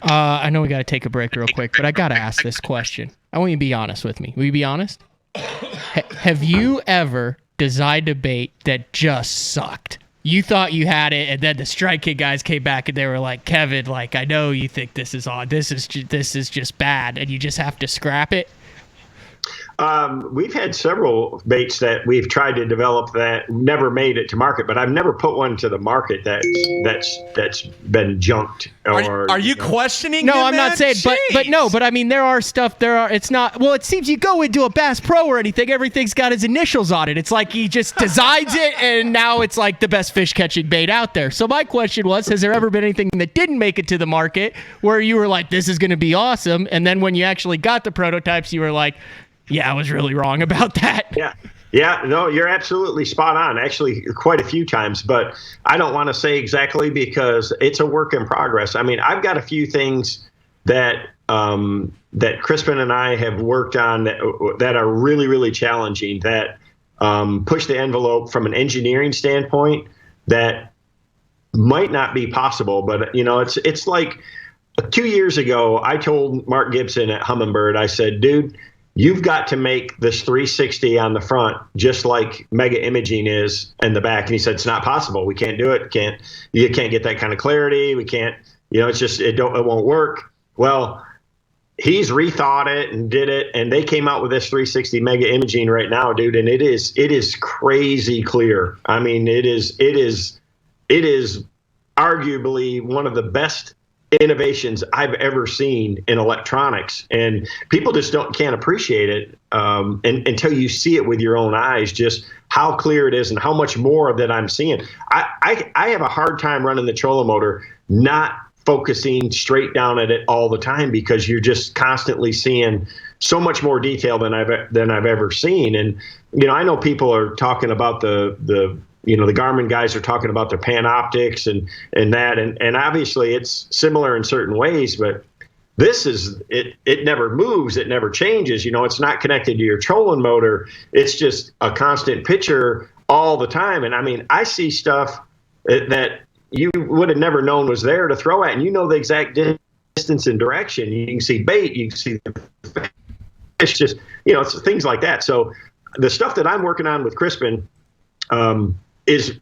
I know we got to take a break real quick, but I got to ask this question. I want you to be honest with me. Will you be honest? Have you ever designed a bait that just sucked? You thought you had it, and then the Strike Kid guys came back and they were like, Kevin, like, I know you think this is on. This is just bad, and you just have to scrap it? We've had several baits that we've tried to develop that never made it to market, but I've never put one to the market that's been junked. Are you questioning? No, him, I'm man? not saying, but I mean, there are stuff. It's not. Well, it seems you go into a Bass Pro or anything, everything's got his initials on it. It's like he just designs it, and now it's like the best fish catching bait out there. So my question was, has there ever been anything that didn't make it to the market where you were like, this is going to be awesome, and then when you actually got the prototypes, you were like, yeah, I was really wrong about that. Yeah, no, you're absolutely spot on. Actually, quite a few times, but I don't want to say exactly because it's a work in progress. I mean, I've got a few things that that Crispin and I have worked on that are really, really challenging, that push the envelope from an engineering standpoint that might not be possible. But, you know, it's like 2 years ago, I told Mark Gibson at Humminbird, I said, dude, you've got to make this 360 on the front just like Mega Imaging is in the back. And he said, it's not possible. We can't do it. You can't get that kind of clarity. We can't, you know, it's just, it won't work. Well, he's rethought it and did it. And they came out with this 360 Mega Imaging right now, dude. And it is crazy clear. I mean, it is arguably one of the best innovations I've ever seen in electronics, and people just can't appreciate it until you see it with your own eyes, just how clear it is and how much more that I'm seeing. I have a hard time running the trolling motor, not focusing straight down at it all the time, because you're just constantly seeing so much more detail than I've ever seen. And you know, I know people are talking about the you know, the Garmin guys are talking about their Panoptics and that, and obviously it's similar in certain ways, but this is, it never moves, it never changes. You know, it's not connected to your trolling motor. It's just a constant picture all the time. And I mean, I see stuff that you would have never known was there to throw at, and you know the exact distance and direction. You can see bait, you can see the fish, just, you know, it's things like that. So the stuff that I'm working on with Crispin, is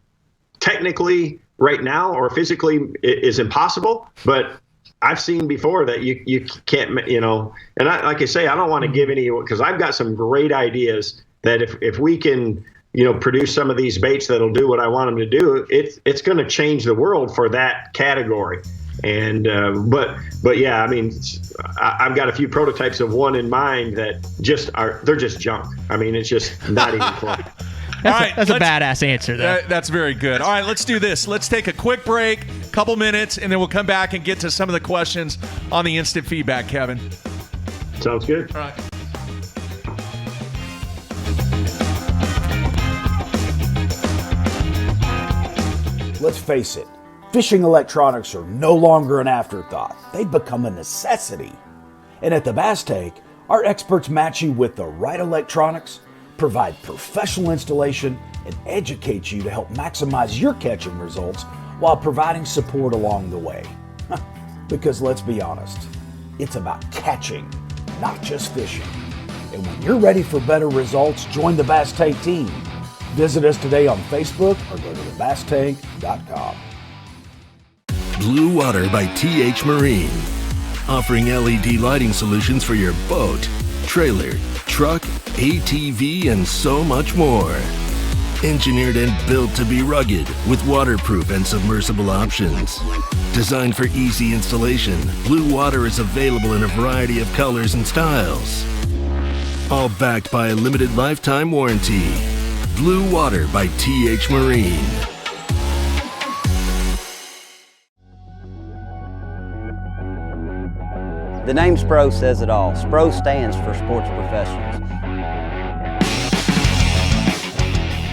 technically right now or physically is impossible, but I've seen before that you can't, you know, and like I say, I don't want to give any, because I've got some great ideas that if we can, you know, produce some of these baits that'll do what I want them to do, it's going to change the world for that category. And but yeah, I mean, I've got a few prototypes of one in mind that they're just junk. I mean, it's just not even fun. That's a badass answer, though. That's very good. All right, let's do this. Let's take a quick break, couple minutes, and then we'll come back and get to some of the questions on the instant feedback, Kevin. Sounds good. All right. Let's face it, fishing electronics are no longer an afterthought. They've become a necessity. And at the Bass Tank, our experts match you with the right electronics, provide professional installation, and educate you to help maximize your catching results while providing support along the way. Because let's be honest, it's about catching, not just fishing. And when you're ready for better results, join the Bass Tank team. Visit us today on Facebook or go to thebasstank.com. Blue Water by TH Marine, offering LED lighting solutions for your boat, trailer, truck, ATV, and so much more. Engineered and built to be rugged with waterproof and submersible options. Designed for easy installation, Blue Water is available in a variety of colors and styles. All backed by a limited lifetime warranty. Blue Water by TH Marine. The name SPRO says it all. SPRO stands for Sports Professionals.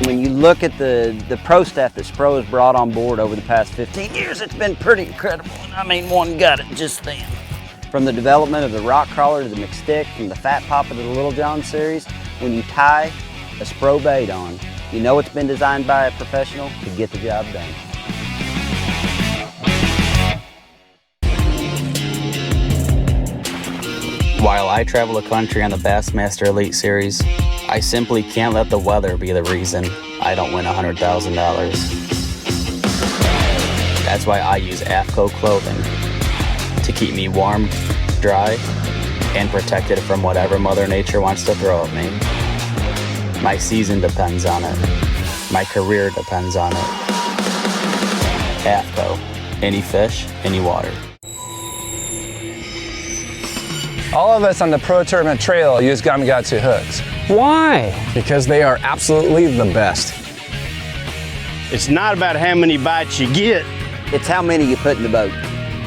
When you look at the pro staff that SPRO has brought on board over the past 15 years, it's been pretty incredible. I mean, one got it just then. From the development of the rock crawler to the McStick, from the Fat Papa to the Little John series, When you tie a Spro bait on, you know it's been designed by a professional to get the job done. While I travel the country on the Bassmaster Elite Series, I simply can't let the weather be the reason I don't win $100,000. That's why I use AFCO clothing to keep me warm, dry, and protected from whatever Mother Nature wants to throw at me. My season depends on it. My career depends on it. AFCO, any fish, any water. All of us on the Pro Tournament Trail use Gamakatsu hooks. Why? Because they are absolutely the best. It's not about how many bites you get. It's how many you put in the boat.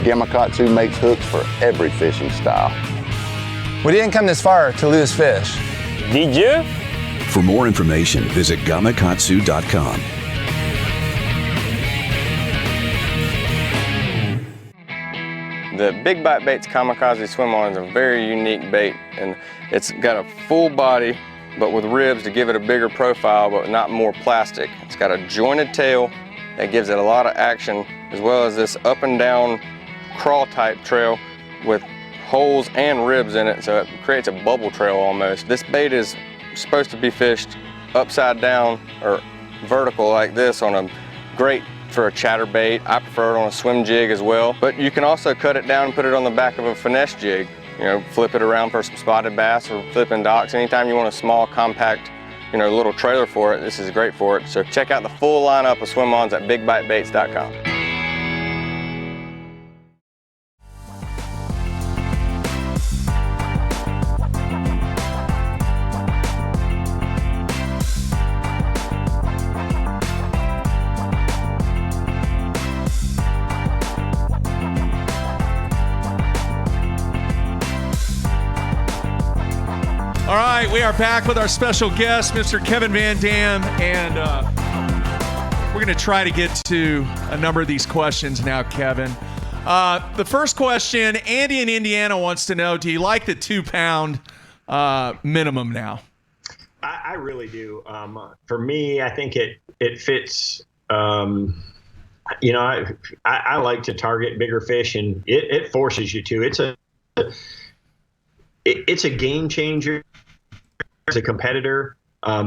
Gamakatsu makes hooks for every fishing style. We didn't come this far to lose fish. Did you? For more information, visit gamakatsu.com. The Big Bite Baits Kamikaze Swim On is a very unique bait, and it's got a full body but with ribs to give it a bigger profile but not more plastic. It's got a jointed tail that gives it a lot of action, as well as this up and down crawl type trail with holes and ribs in it, so it creates a bubble trail almost. This bait is supposed to be fished upside down or vertical like this on a great for a chatterbait. I prefer it on a swim jig as well, but you can also cut it down and put it on the back of a finesse jig. You know, flip it around for some spotted bass or flipping docks. Anytime you want a small, compact, little trailer for it, this is great for it. So check out the full lineup of swim-ons at bigbitebaits.com. All right, we are back with our special guest, Mr. Kevin VanDam, and we're going to try to get to a number of these questions now, Kevin. The first question, Andy in Indiana wants to know, do you like the 2-pound minimum now? I really do. For me, I think it fits. I like to target bigger fish, and it forces you to. It's a game changer as a competitor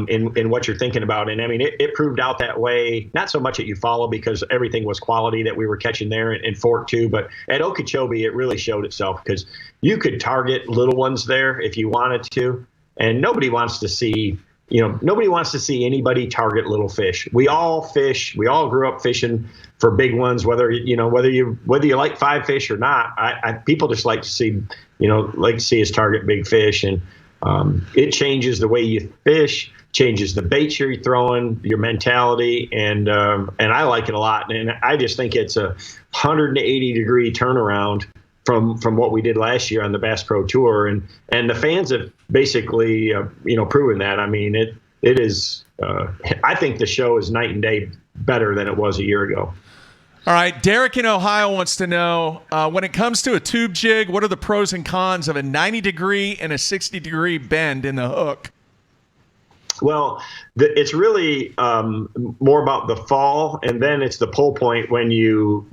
in what you're thinking about. And I mean, it proved out that way, not so much at Eufaula because everything was quality that we were catching there in Fork 2, but at Okeechobee, it really showed itself because you could target little ones there if you wanted to. And nobody wants to see anybody target little fish. We all fish. We all grew up fishing for big ones, whether you like 5 fish or not. People just like to see, us target big fish, and it changes the way you fish, changes the baits you're throwing, your mentality, and I like it a lot. And I just think it's a 180-degree turnaround from what we did last year on the Bass Pro Tour, and the fans have basically proven that. I mean, it is. I think the show is night and day better than it was a year ago. All right, Derek in Ohio wants to know, when it comes to a tube jig, what are the pros and cons of a 90-degree and a 60-degree bend in the hook? Well, it's really more about the fall, and then it's the pull point when you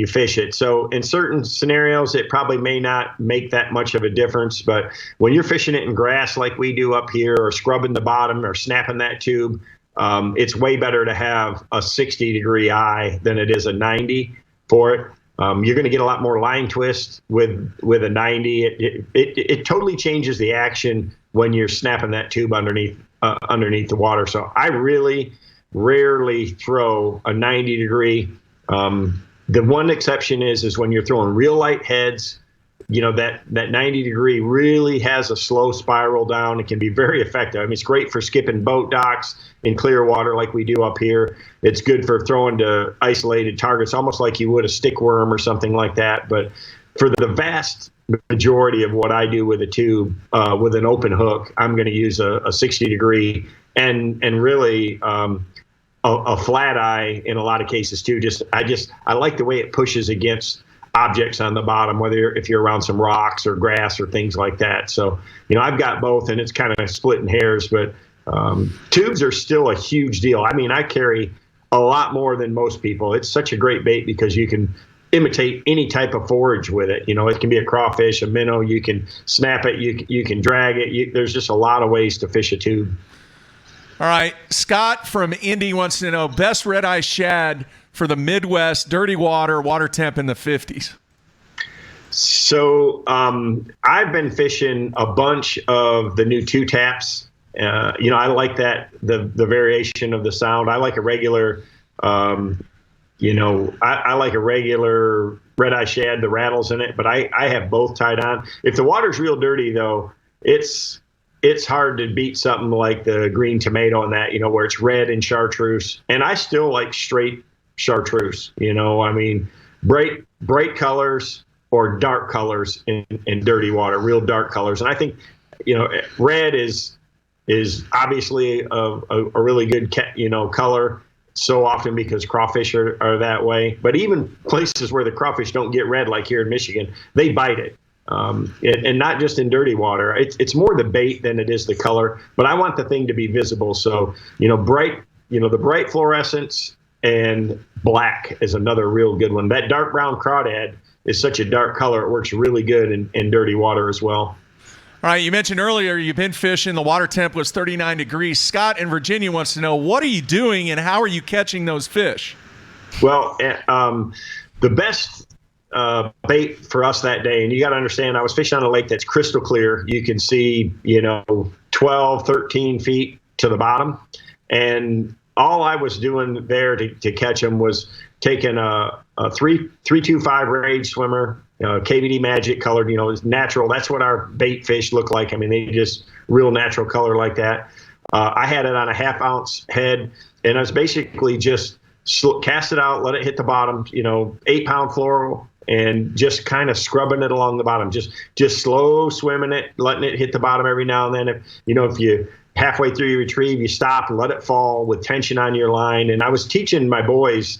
fish it. So in certain scenarios, it probably may not make that much of a difference. But when you're fishing it in grass like we do up here, or scrubbing the bottom, or snapping that tube, it's way better to have a 60-degree eye than it is a 90 for it. You're going to get a lot more line twist with a 90. It totally changes the action when you're snapping that tube underneath the water. So I really rarely throw a 90-degree. The one exception is when you're throwing real light heads. That 90-degree really has a slow spiral down. It can be very effective. I mean, it's great for skipping boat docks in clear water like we do up here. It's good for throwing to isolated targets, almost like you would a stickworm or something like that. But for the vast majority of what I do with a tube, with an open hook, I'm going to use a 60-degree and really a flat eye in a lot of cases too. I like the way it pushes against objects on the bottom, if you're around some rocks or grass or things like that. So, I've got both, and it's kind of splitting hairs, but tubes are still a huge deal. I mean, I carry a lot more than most people. It's such a great bait because you can imitate any type of forage with it. It can be a crawfish, a minnow, you can snap it, you can drag it. There's just a lot of ways to fish a tube. All right, Scott from Indy wants to know best red-eye shad for the Midwest, dirty water temp in the 50s. So I've been fishing a bunch of the new 2-taps. I like that, the variation of the sound. I like a regular, I like a regular red-eye shad, the rattles in it, but I have both tied on. If the water's real dirty, though, it's hard to beat something like the green tomato and that, where it's red and chartreuse. And I still like straight chartreuse, bright colors or dark colors in dirty water, real dark colors. And I think, red is obviously a really good, color so often because crawfish are that way. But even places where the crawfish don't get red, like here in Michigan, they bite it. And not just in dirty water. It's more the bait than it is the color. But I want the thing to be visible. So, bright, the bright fluorescence and black is another real good one. That dark brown crawdad is such a dark color. It works really good in dirty water as well. All right, you mentioned earlier you've been fishing. The water temp was 39 degrees. Scott in Virginia wants to know, what are you doing and how are you catching those fish? Well, the best bait for us that day, and you got to understand, I was fishing on a lake that's crystal clear. You can see, 12, 13 feet to the bottom. And all I was doing there to catch them was taking a 325 Rage swimmer, KVD Magic colored, it's natural. That's what our bait fish look like. I mean, they just real natural color like that. I had it on a 1/2 ounce head, and I was basically just cast it out, let it hit the bottom, 8-pound fluoro, and just kind of scrubbing it along the bottom, just slow swimming it, letting it hit the bottom every now and then. If you halfway through your retrieve, you stop and let it fall with tension on your line. And I was teaching my boys,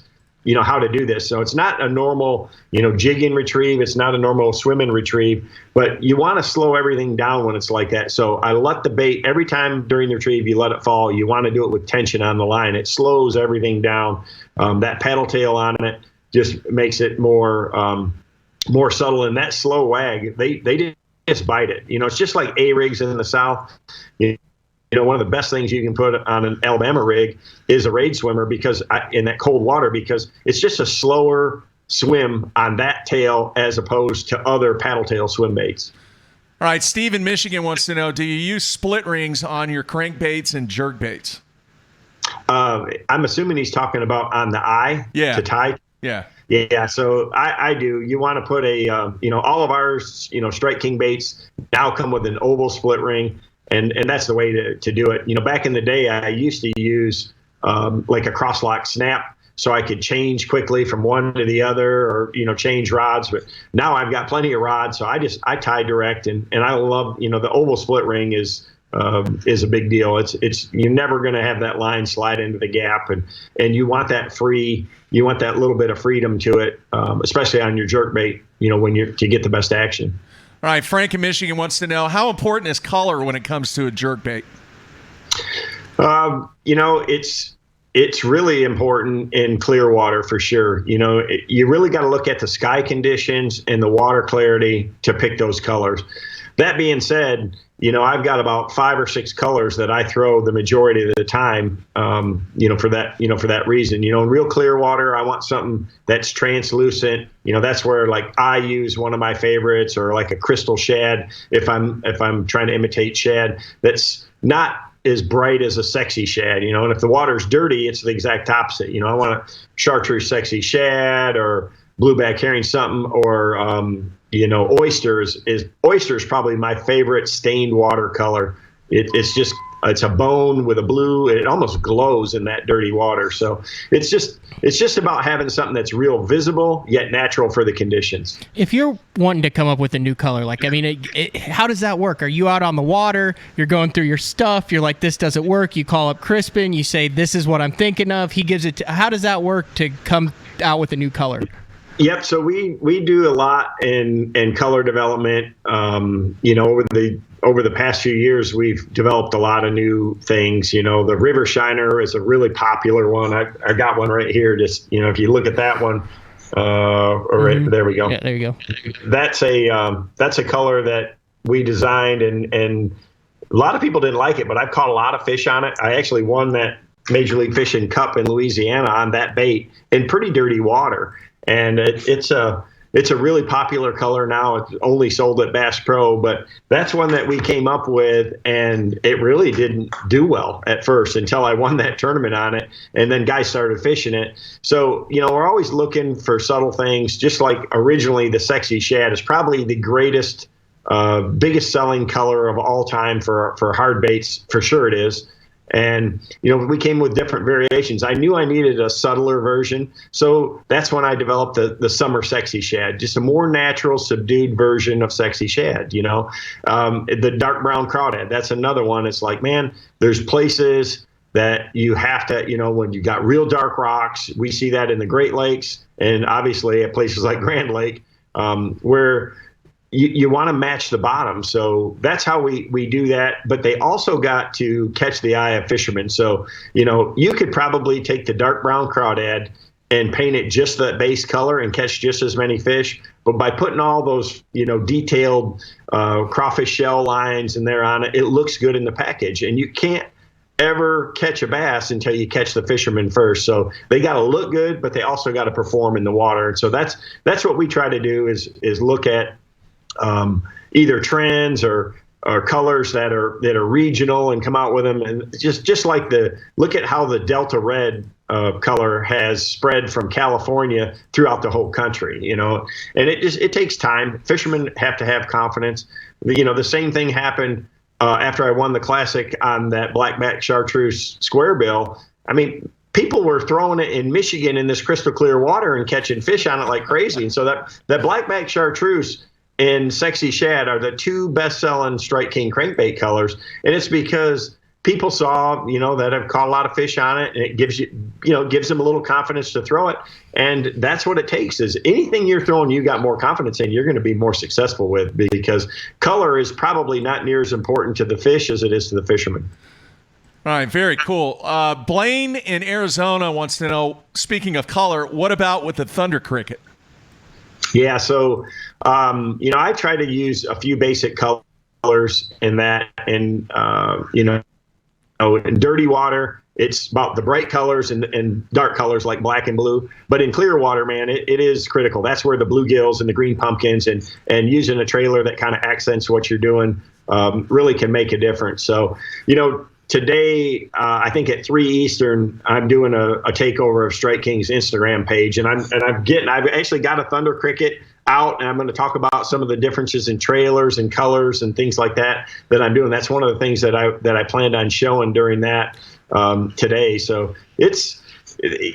how to do this. So it's not a normal, jig and retrieve. It's not a normal swim and retrieve, but you want to slow everything down when it's like that. So I let the bait, every time during the retrieve, you let it fall. You want to do it with tension on the line. It slows everything down. That paddle tail on it just makes it more subtle. And that slow wag, they just bite it. It's just like A-rigs in the South. One of the best things you can put on an Alabama rig is a Rage swimmer in that cold water, because it's just a slower swim on that tail as opposed to other paddle tail swim baits. All right, Steve in Michigan wants to know, do you use split rings on your crankbaits and jerkbaits? I'm assuming he's talking about on the eye to tie. Yeah. Yeah, so I do. You want to put all of ours, Strike King baits now come with an oval split ring. And that's the way to do it. Back in the day, I used to use like a crosslock snap so I could change quickly from one to the other, or change rods. But now I've got plenty of rods, so I tie direct, and I love the oval split ring is a big deal. It's you're never going to have that line slide into the gap, and you want that little bit of freedom to it, especially on your jerkbait. To get the best action. All right, Frank in Michigan wants to know, how important is color when it comes to a jerkbait? It's really important in clear water for sure. You really got to look at the sky conditions and the water clarity to pick those colors. That being said, I've got about 5 or 6 colors that I throw the majority of the time, for that reason. In real clear water, I want something that's translucent. That's where I use one of my favorites, or like a crystal shad if I'm trying to imitate shad. That's not as bright as a sexy shad, and if the water's dirty, it's the exact opposite. I want a chartreuse sexy shad, or blueback herring something, or oysters is probably my favorite stained water color. It's a bone with a blue. It almost glows in that dirty water. So it's just about having something that's real visible yet natural for the conditions. If you're wanting to come up with a new color, how does that work? Are you out on the water? You're going through your stuff. You're like, this doesn't work. You call up Crispin. You say, this is what I'm thinking of. He gives it. How does that work to come out with a new color? Yep. So we do a lot in color development. Over the past few years, we've developed a lot of new things. The River Shiner is a really popular one. I got one right here. Just if you look at that one, there we go. Yeah, there you go. That's a color that we designed, and a lot of people didn't like it, but I've caught a lot of fish on it. I actually won that Major League Fishing Cup in Louisiana on that bait in pretty dirty water. And it's a really popular color now. It's only sold at Bass Pro, but that's one that we came up with, and it really didn't do well at first until I won that tournament on it, and then guys started fishing it. So, we're always looking for subtle things, just like originally the Sexy Shad is probably the greatest, biggest selling color of all time for hard baits. For sure it is. And, we came with different variations. I knew I needed a subtler version. So that's when I developed the Summer Sexy Shad, just a more natural, subdued version of Sexy Shad. The dark brown crawdad, that's another one. It's like, man, there's places that you have to, when you got real dark rocks, we see that in the Great Lakes and obviously at places like Grand Lake, where you want to match the bottom. So that's how we do that. But they also got to catch the eye of fishermen. So, you could probably take the dark brown crawdad and paint it just that base color and catch just as many fish. But by putting all those, detailed crawfish shell lines in there on it, it looks good in the package. And you can't ever catch a bass until you catch the fisherman first. So they got to look good, but they also got to perform in the water. And so that's what we try to do is look at either trends or colors that are regional and come out with them. And just like look at how the Delta Red color has spread from California throughout the whole country, and it takes time. Fishermen have to have confidence. The same thing happened after I won the Classic on that blackback chartreuse square bill. I mean, people were throwing it in Michigan in this crystal clear water and catching fish on it like crazy. And so that blackback chartreuse and Sexy Shad are the two best-selling Strike King crankbait colors, and it's because people saw, that have caught a lot of fish on it, and it gives gives them a little confidence to throw it, and that's what it takes. Is anything you're throwing, you got more confidence in, you're going to be more successful with, because color is probably not near as important to the fish as it is to the fisherman. All right, very cool. Blaine in Arizona wants to know, speaking of color, what about with the Thunder Cricket? Yeah, so, I try to use a few basic colors in that. And, in dirty water, it's about the bright colors and dark colors like black and blue. But in clear water, man, it is critical. That's where the bluegills and the green pumpkins and using a trailer that kind of accents what you're doing really can make a difference. So, today, I think at 3 Eastern, I'm doing a takeover of Strike King's Instagram page, and I've actually got a Thunder Cricket out, and I'm going to talk about some of the differences in trailers and colors and things like that I'm doing. That's one of the things that I planned on showing during that today. So it's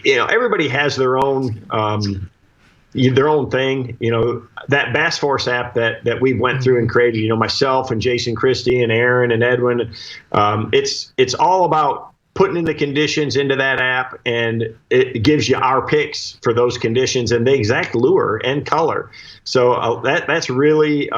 everybody has their own thing. That Bass Force app that we went through and created, myself and Jason Christie and Aaron and Edwin, it's all about putting in the conditions into that app, and it gives you our picks for those conditions and the exact lure and color. So that's really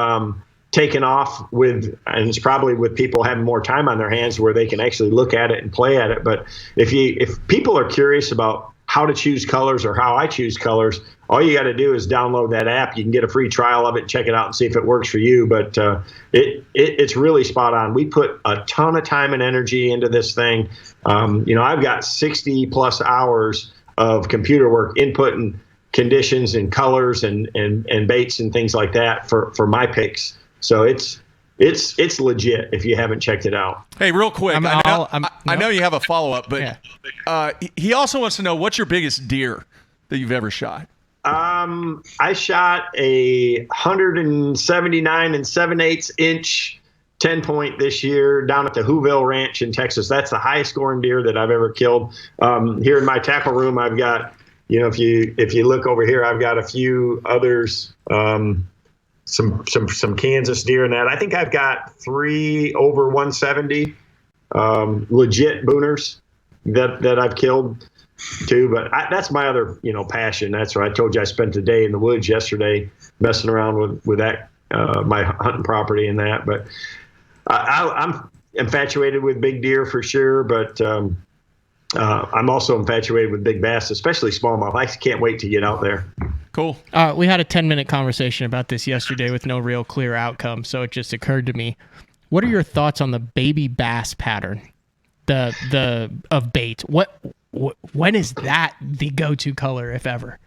taken off and it's probably with people having more time on their hands where they can actually look at it and play at it. But if people are curious about how to choose colors or how I choose colors, all you got to do is download that app. You can get a free trial of it, check it out, and see if it works for you. But it's really spot on. We put a ton of time and energy into this thing. I've got 60 plus hours of computer work inputting conditions and colors and baits and things like that for my picks. So it's legit if you haven't checked it out. Hey, real quick, I know you have a follow-up, but he also wants to know, what's your biggest deer that you've ever shot? I shot a 179 7/8 inch 10-point this year down at the Whoville Ranch in Texas. That's the highest scoring deer that I've ever killed. Here in my tackle room, I've got, if you look over here, I've got a few others, some Kansas deer in that. I think I've got 3 over 170 legit booners that I've killed. too. But that's my other, passion. That's why I told you I spent the day in the woods yesterday messing around with that, my hunting property and that. But I'm infatuated with big deer for sure. But I'm also infatuated with big bass, especially smallmouth. I can't wait to get out there. Cool. We had a 10-minute conversation about this yesterday with no real clear outcome, so it just occurred to me. What are your thoughts on the baby bass pattern, of bait? When is that the go-to color, if ever?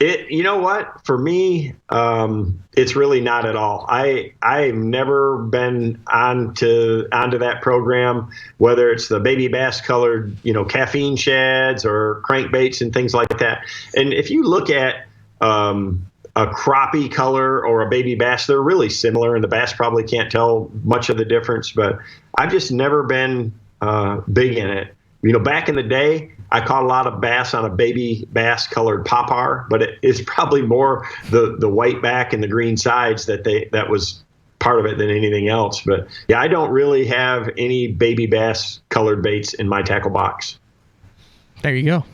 You know what? For me, it's really not at all. I've never been onto that program, whether it's the baby bass colored, caffeine shads or crankbaits and things like that. And if you look at a crappie color or a baby bass, they're really similar, and the bass probably can't tell much of the difference. But I've just never been big in it. Back in the day, I caught a lot of bass on a baby bass colored popar, but it's probably more the white back and the green sides that was part of it than anything else. But yeah, I don't really have any baby bass colored baits in my tackle box. There you go.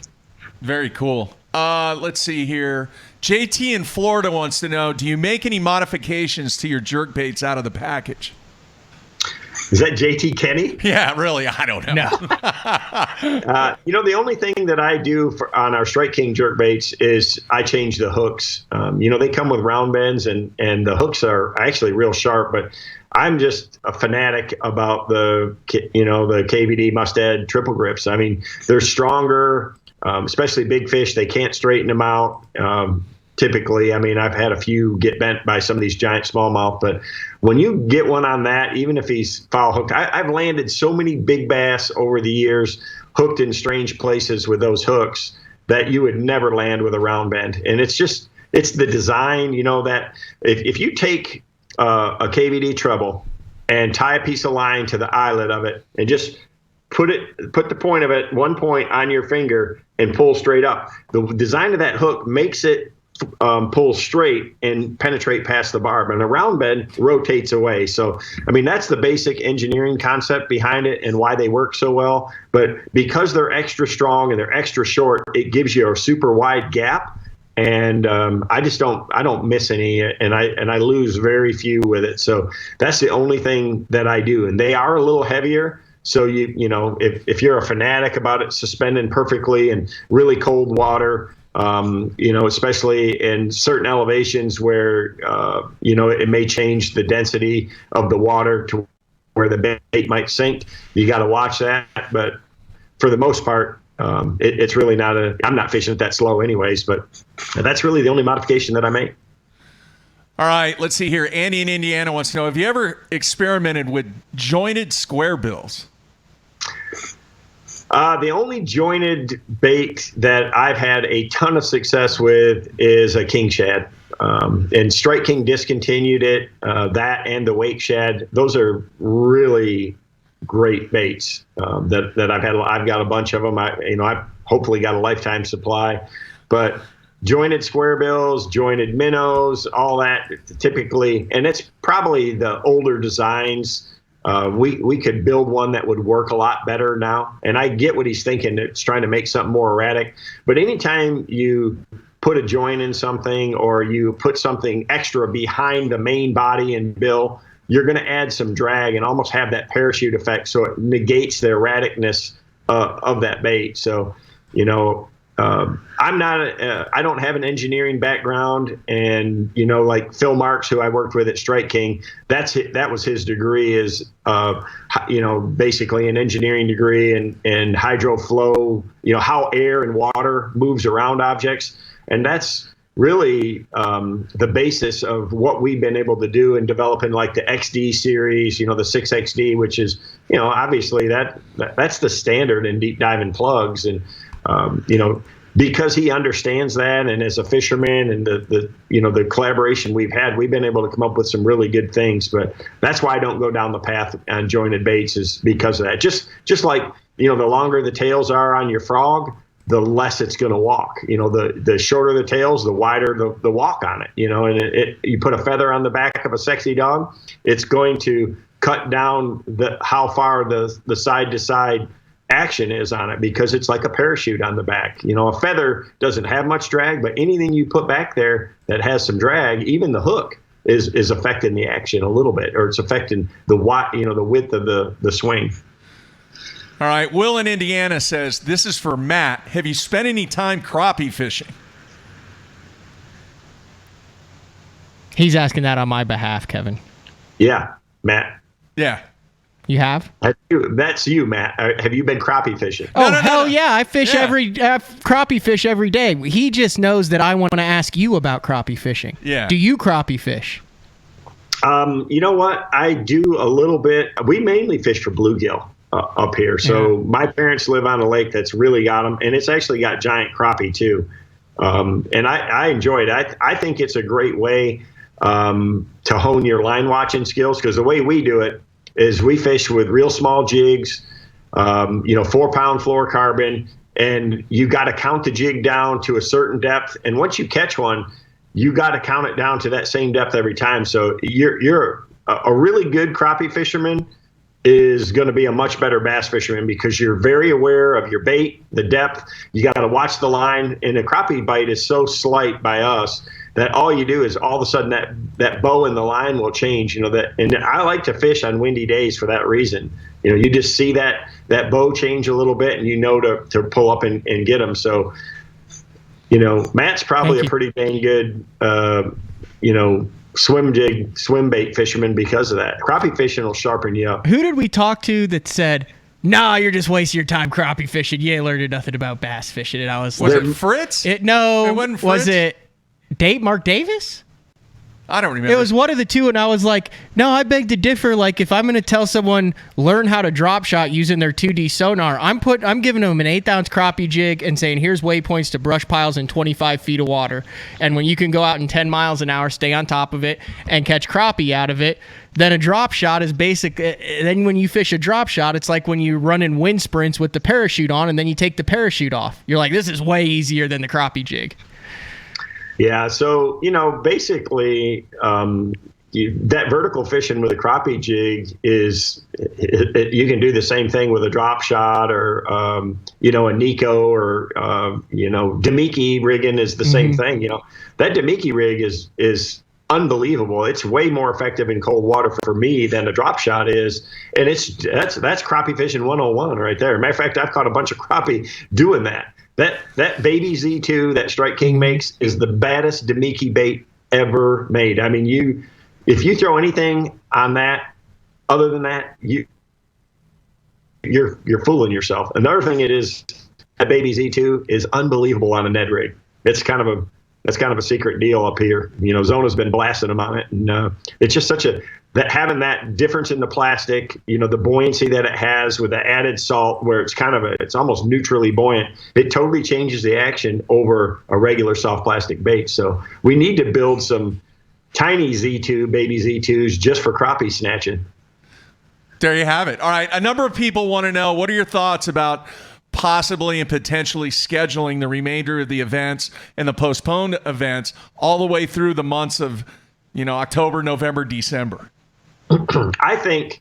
Very cool. Let's see here. JT in Florida wants to know, do you make any modifications to your jerkbaits out of the package? Is that JT Kenny? Yeah, really. I don't know. No. The only thing that I do on our Strike King jerkbaits is I change the hooks. They come with round bends and the hooks are actually real sharp, but I'm just a fanatic about the KVD Mustad triple grips. I mean, they're stronger, especially big fish. They can't straighten them out. Typically, I mean, I've had a few get bent by some of these giant smallmouth, but when you get one on that, even if he's foul hooked, I've landed so many big bass over the years, hooked in strange places with those hooks that you would never land with a round bend. And it's the design, that if you take a KVD treble and tie a piece of line to the eyelet of it and just put the point of it, one point on your finger and pull straight up, the design of that hook makes it pull straight and penetrate past the barb, and a round bend rotates away. So, I mean, that's the basic engineering concept behind it and why they work so well. But because they're extra strong and they're extra short, it gives you a super wide gap. And I don't miss any, and I lose very few with it. So that's the only thing that I do. And they are a little heavier. So if you're a fanatic about it suspending perfectly in really cold water, especially in certain elevations where, it may change the density of the water to where the bait might sink. You got to watch that. But for the most part, it's really I'm not fishing it that slow anyways, but that's really the only modification that I make. All right, let's see here. Andy in Indiana wants to know, have you ever experimented with jointed square bills? The only jointed bait that I've had a ton of success with is a king shad. And Strike King discontinued it. That and the wake shad, those are really great baits that I've had. I've got a bunch of them. I've hopefully got a lifetime supply. But jointed square bills, jointed minnows, all that typically, and it's probably the older designs. We could build one that would work a lot better now. And I get what he's thinking. It's trying to make something more erratic. But anytime you put a joint in something or you put something extra behind the main body and bill, you're going to add some drag and almost have that parachute effect. So it negates the erraticness of that bait. So, I don't have an engineering background, and like Phil Marks, who I worked with at Strike King, that was his degree, is basically an engineering degree and hydro flow, how air and water moves around objects, and that's really the basis of what we've been able to do in developing like the XD series, the 6XD, which is obviously that's the standard in deep diving plugs. And because he understands that, and as a fisherman and the collaboration we've had, we've been able to come up with some really good things. But that's why I don't go down the path on jointed baits, is because of that. Just like, the longer the tails are on your frog, the less it's going to walk. The shorter the tails, the wider the walk on it. And you put a feather on the back of a sexy dog, it's going to cut down how far the side to side action is on it, because it's like a parachute on the back. A feather doesn't have much drag, but anything you put back there that has some drag, even the hook, is affecting the action a little bit, or it's affecting the width of the swing. All right, Will in Indiana says, this is for Matt. Have you spent any time crappie fishing? He's asking that on my behalf, Kevin. Yeah, Matt. Yeah. You have? That's you, Matt. Have you been crappie fishing? Hell yeah. I fish crappie fish every day. He just knows that I want to ask you about crappie fishing. Yeah. Do you crappie fish? You know what? I do a little bit. We mainly fish for bluegill up here. So my parents live on a lake that's really got them, and it's actually got giant crappie too. And I enjoy it. I think it's a great way to hone your line watching skills, because the way we do it is we fish with real small jigs, 4-pound fluorocarbon, and you got to count the jig down to a certain depth. And once you catch one, you got to count it down to that same depth every time. So you're a really good crappie fisherman is going to be a much better bass fisherman, because you're very aware of your bait, the depth. You got to watch the line, and a crappie bite is so slight by us that all you do is all of a sudden that bow in the line will change. And I like to fish on windy days for that reason. You just see that bow change a little bit, and to pull up and get them. So, Matt's probably a pretty dang good, swim bait fisherman because of that. Crappie fishing will sharpen you up. Who did we talk to that said, "Nah, you're just wasting your time crappie fishing. You ain't learning nothing about bass fishing"? And I was it Fritz? It wasn't Fritz? Was it Mark Davis? I don't remember. It was one of the two, and I was like, no, I beg to differ. Like, if I'm going to tell someone learn how to drop shot using their 2D sonar, I'm giving them an 1/8-ounce crappie jig and saying, here's waypoints to brush piles in 25 feet of water. And when you can go out in 10 miles an hour, stay on top of it, and catch crappie out of it, then a drop shot is basic. Then when you fish a drop shot, it's like when you run in wind sprints with the parachute on, and then you take the parachute off. You're like, this is way easier than the crappie jig. Yeah, so, basically, that vertical fishing with a crappie jig is, you can do the same thing with a drop shot or, a Nico or, Demiki rigging is the same thing. That Demiki rig is unbelievable. It's way more effective in cold water for me than a drop shot is. And that's crappie fishing 101 right there. Matter of fact, I've caught a bunch of crappie doing that. That baby Z2 that Strike King makes is the baddest Demiki bait ever made. I mean, if you throw anything on that other than that, you're fooling yourself. Another thing that baby Z2 is unbelievable on a Ned rig. That's kind of a secret deal up here. Zona's been blasting them on it, and it's just having that difference in the plastic, the buoyancy that it has with the added salt, where it's almost neutrally buoyant. It totally changes the action over a regular soft plastic bait. So we need to build some tiny Z2, baby Z2s just for crappie snatching. There you have it. All right. A number of people want to know, what are your thoughts about possibly and potentially scheduling the remainder of the events and the postponed events all the way through the months of, October, November, December? I think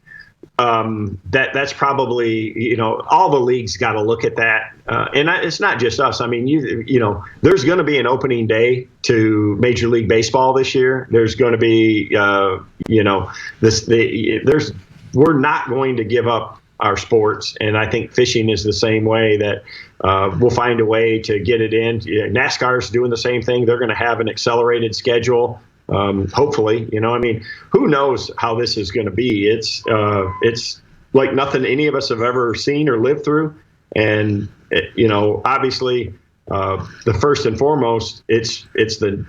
that's probably, all the leagues got to look at that. And it's not just us. I mean, there's going to be an opening day to Major League Baseball this year. There's going to be, we're not going to give up our sports. And I think fishing is the same way, that we'll find a way to get it in. NASCAR's doing the same thing. They're going to have an accelerated schedule. Hopefully, who knows how this is going to be. It's like nothing any of us have ever seen or lived through. And, obviously, the first and foremost, it's the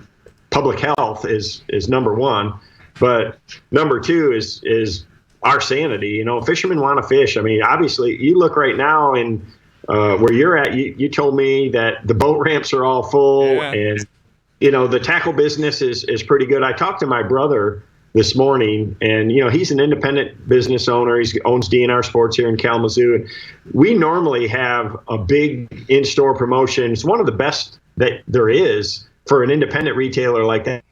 public health is number one, but number two is our sanity. Fishermen want to fish. I mean, obviously you look right now and, where you're at, you told me that the boat ramps are all full, and the tackle business is pretty good. I talked to my brother this morning, and, he's an independent business owner. He owns DNR Sports here in Kalamazoo. And we normally have a big in-store promotion. It's one of the best that there is for an independent retailer like that.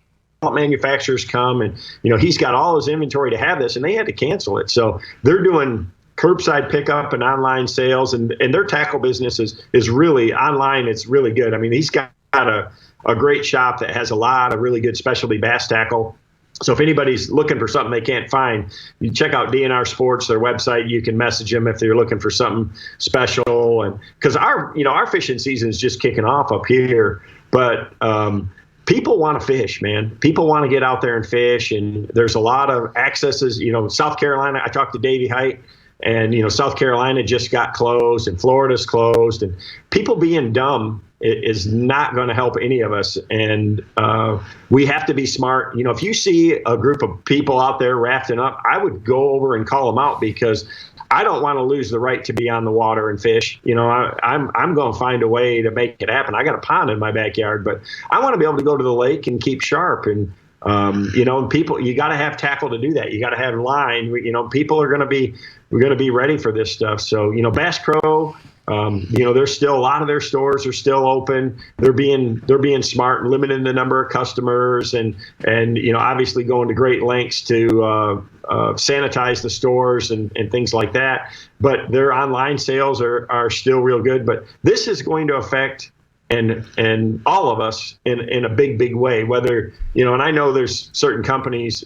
Manufacturers come, and, he's got all his inventory to have this, and they had to cancel it. So they're doing curbside pickup and online sales, and their tackle business is really online. It's really good. I mean, he's got a great shop that has a lot of really good specialty bass tackle. So if anybody's looking for something they can't find, you check out DNR Sports, their website. You can message them if they're looking for something special. And because our fishing season is just kicking off up here, but people want to fish, man. People want to get out there and fish, and there's a lot of accesses. South Carolina, I talked to Davey Height, and South Carolina just got closed, and Florida's closed, and people being dumb is not going to help any of us. And we have to be smart. If you see a group of people out there rafting up, I would go over and call them out, because I don't want to lose the right to be on the water and fish. I'm going to find a way to make it happen. I got a pond in my backyard, but I want to be able to go to the lake and keep sharp. And people, you got to have tackle to do that. You got to have line. People are going to be ready for this stuff. So Bass Pro. There's still a lot of their stores are still open. They're being smart and limiting the number of customers, and obviously going to great lengths to sanitize the stores and things like that. But their online sales are still real good. But this is going to affect and all of us in a big way. Whether and I know there's certain companies,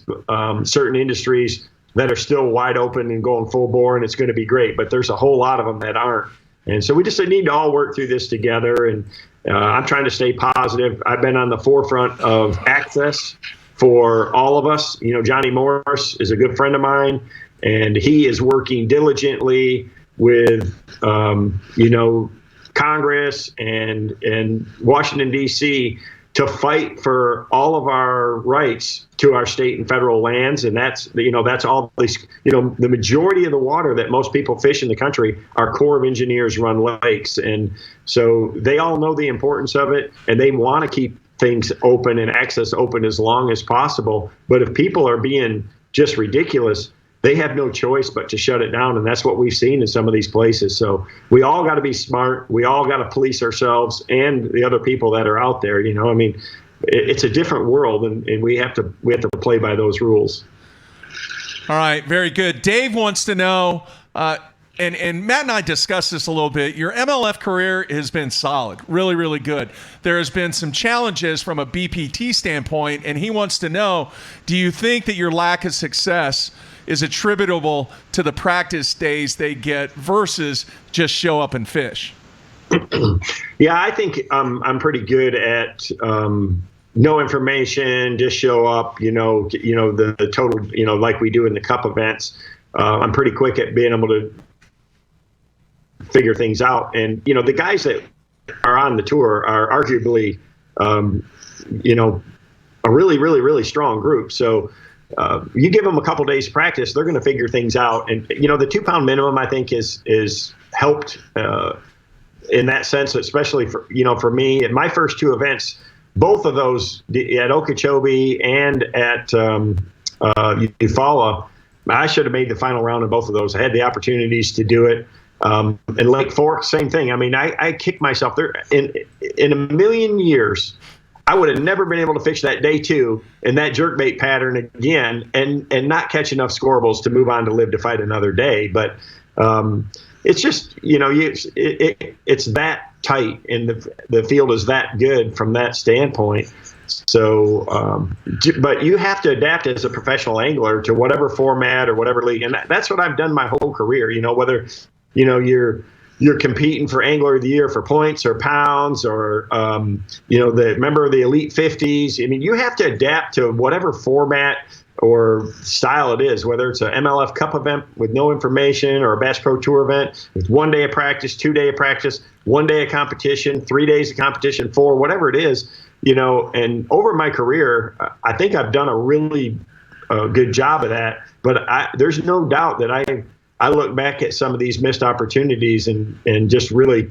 certain industries that are still wide open and going full bore, and it's going to be great. But there's a whole lot of them that aren't. And so we just need to all work through this together. And I'm trying to stay positive. I've been on the forefront of access for all of us. Johnny Morris is a good friend of mine, and he is working diligently with, Congress and Washington, D.C. to fight for all of our rights to our state and federal lands. And that's all these, the majority of the water that most people fish in the country are Corps of Engineers run lakes. And so they all know the importance of it, and they want to keep things open and access open as long as possible. But if people are being just ridiculous, they have no choice but to shut it down. And that's what we've seen in some of these places. So we all got to be smart. We all got to police ourselves and the other people that are out there. It's a different world, and we have to play by those rules. All right. Very good. Dave wants to know, and Matt and I discussed this a little bit. Your MLF career has been solid, really, really good. There has been some challenges from a BPT standpoint, and he wants to know, do you think that your lack of success is attributable to the practice days they get versus just show up and fish? Yeah, I think I'm pretty good at no information, just show up. The total. Like we do in the cup events. I'm pretty quick at being able to figure things out. And the guys that are on the tour are arguably, a really, really, really strong group. So. You give them a couple days practice, they're going to figure things out. And, the 2 pound minimum, I think is helped in that sense, especially for me at my first 2 events, both of those at Okeechobee and at Eufaula. I should have made the final round in both of those. I had the opportunities to do it. And Lake Fork, same thing. I mean, I kicked myself there in a million years. I would have never been able to fish that day 2 in that jerkbait pattern again, and not catch enough scorables to move on to live to fight another day. But it's just it's that tight, and the field is that good from that standpoint. So, but you have to adapt as a professional angler to whatever format or whatever league, and that's what I've done my whole career. Whether you're competing for Angler of the Year for points or pounds, or the member of the Elite 50s. I mean, you have to adapt to whatever format or style it is, whether it's an MLF Cup event with no information or a Bass Pro Tour event with 1 day of practice, 2 day of practice, 1 day of competition, 3 days of competition, 4, whatever it is. And over my career, I think I've done a really good job of that. But there's no doubt that I look back at some of these missed opportunities and just really,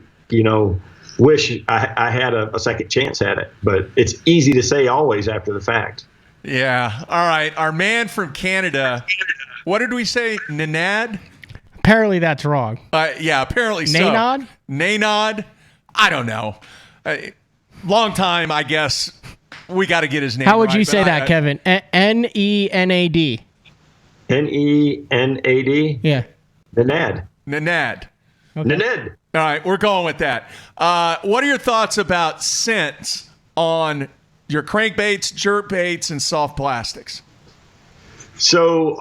wish I had a second chance at it. But it's easy to say always after the fact. Yeah. All right. Our man from Canada, what did we say? Nanad? Apparently that's wrong. Yeah, apparently so. Nanad? Nanad? I don't know. Long time, I guess. We got to get his name How would right, you say that, Kevin? Nenad? Nenad? Yeah. Nanad. Nanad. Okay. Nanad. All right, we're going with that. What are your thoughts about scents on your crankbaits, jerkbaits, and soft plastics? So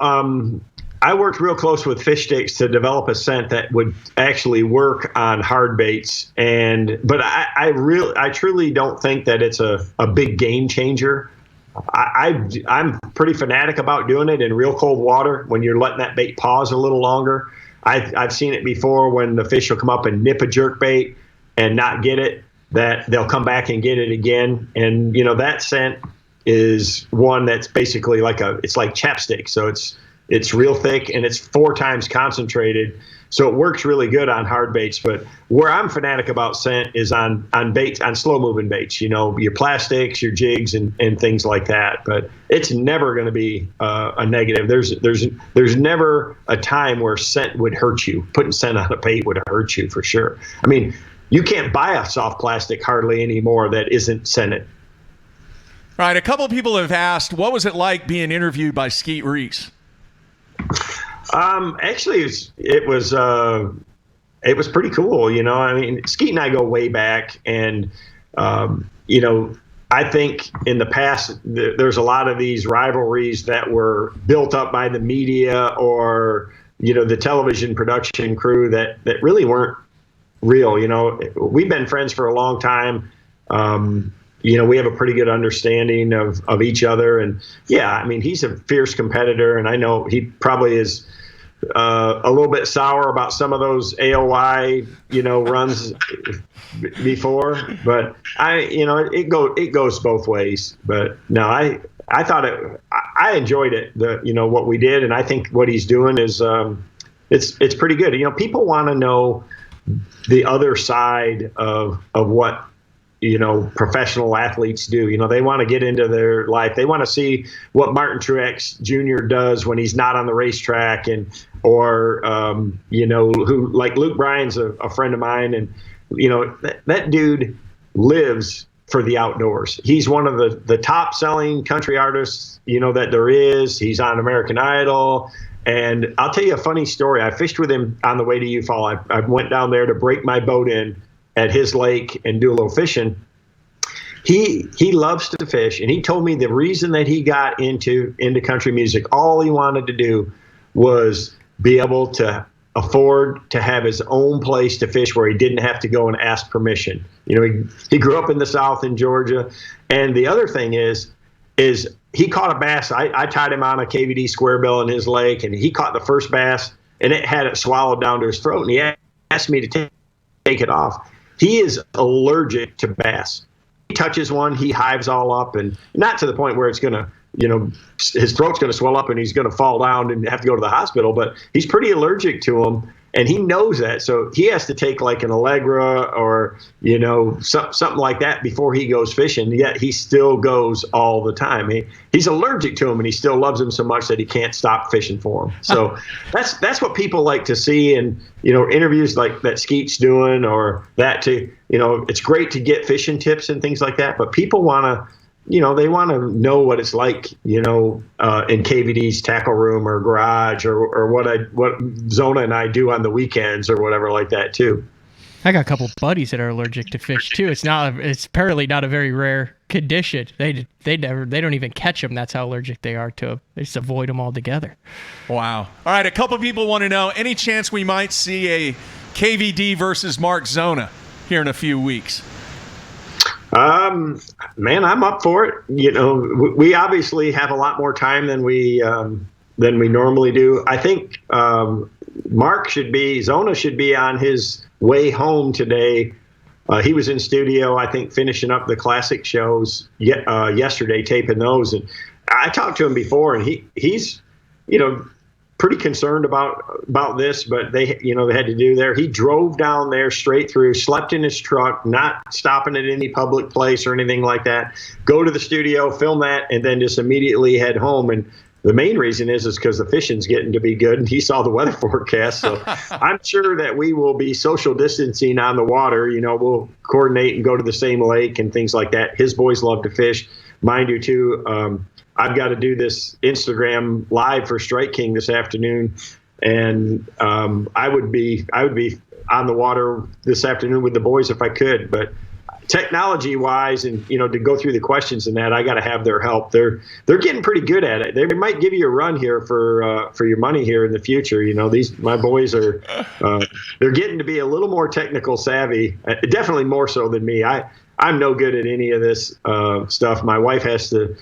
I worked real close with fish sticks to develop a scent that would actually work on hard baits, but I truly don't think that it's a big game changer. I'm pretty fanatic about doing it in real cold water when you're letting that bait pause a little longer. I've seen it before when the fish will come up and nip a jerkbait and not get it, that they'll come back and get it again. And, that scent is one that's basically it's like chapstick. So it's real thick and it's 4 times concentrated. So it works really good on hard baits. But where I'm fanatic about scent is on baits, on slow moving baits, your plastics, your jigs and things like that. But it's never going to be a negative. There's never a time where scent would hurt you. Putting scent on a bait would hurt you for sure. I mean, you can't buy a soft plastic hardly anymore that isn't scented. All right, a couple of people have asked, what was it like being interviewed by Skeet Reese? Actually, it was pretty cool. I mean, Skeet and I go way back, and I think in the past there's a lot of these rivalries that were built up by the media or the television production crew that really weren't real. We've been friends for a long time. We have a pretty good understanding of each other, and I mean, he's a fierce competitor, and I know he probably is a little bit sour about some of those AOY, runs before, but it goes both ways. But no, I thought I enjoyed it, what we did, and I think what he's doing is it's pretty good. People want to know the other side of what professional athletes do. They want to get into their life. They want to see what Martin Truex Jr. does when he's not on the racetrack, or who, like Luke Bryan's a friend of mine, and that dude lives for the outdoors. He's one of the top selling country artists that there is. He's on American Idol. And I'll tell you a funny story. I fished with him on the way to Ufall. I went down there to break my boat in at his lake and do a little fishing. He loves to fish, and he told me the reason that he got into country music, all he wanted to do was be able to afford to have his own place to fish where he didn't have to go and ask permission. He grew up in the South in Georgia. And the other thing is he caught a bass. I tied him on a KVD squarebill in his lake, and he caught the first bass, and it had it swallowed down to his throat. And he asked me to take it off. He is allergic to bass. He touches one, he hives all up, and not to the point where it's going to, his throat's going to swell up and he's going to fall down and have to go to the hospital, but he's pretty allergic to them, and he knows that. So he has to take like an Allegra or, something like that before he goes fishing, yet he still goes all the time. He's allergic to them, and he still loves them so much that he can't stop fishing for them. So that's what people like to see in, interviews like that Skeet's doing, or that too. It's great to get fishing tips and things like that, but people want to, they want to know what it's like, in KVD's tackle room or garage, or what Zona and I do on the weekends or whatever like that too. I got a couple buddies that are allergic to fish too. It's apparently not a very rare condition. They don't even catch them. That's how allergic they are to them. They just avoid them altogether. Wow. All right. A couple people want to know, any chance we might see a KVD versus Mark Zona here in a few weeks? Man, I'm up for it. We obviously have a lot more time than we normally do. I think Zona should be on his way home today. He was in studio, I think, finishing up the classic shows yesterday, taping those. And I talked to him before, and he's pretty concerned about this, but they had to do there. He drove down there straight through, slept in his truck, not stopping at any public place or anything like that, go to the studio, film that, and then just immediately head home. And the main reason is because the fishing's getting to be good, and he saw the weather forecast. So I'm sure that we will be social distancing on the water. We'll coordinate and go to the same lake and things like that. His boys love to fish. Mine do too. I've got to do this Instagram live for Strike King this afternoon. and I would be on the water this afternoon with the boys if I could. But technology wise, and to go through the questions and that, I got to have their help. They're getting pretty good at it. They might give you a run here for your money here in the future. My boys are they're getting to be a little more technical savvy, definitely more so than me. I'm no good at any of this stuff. My wife has to,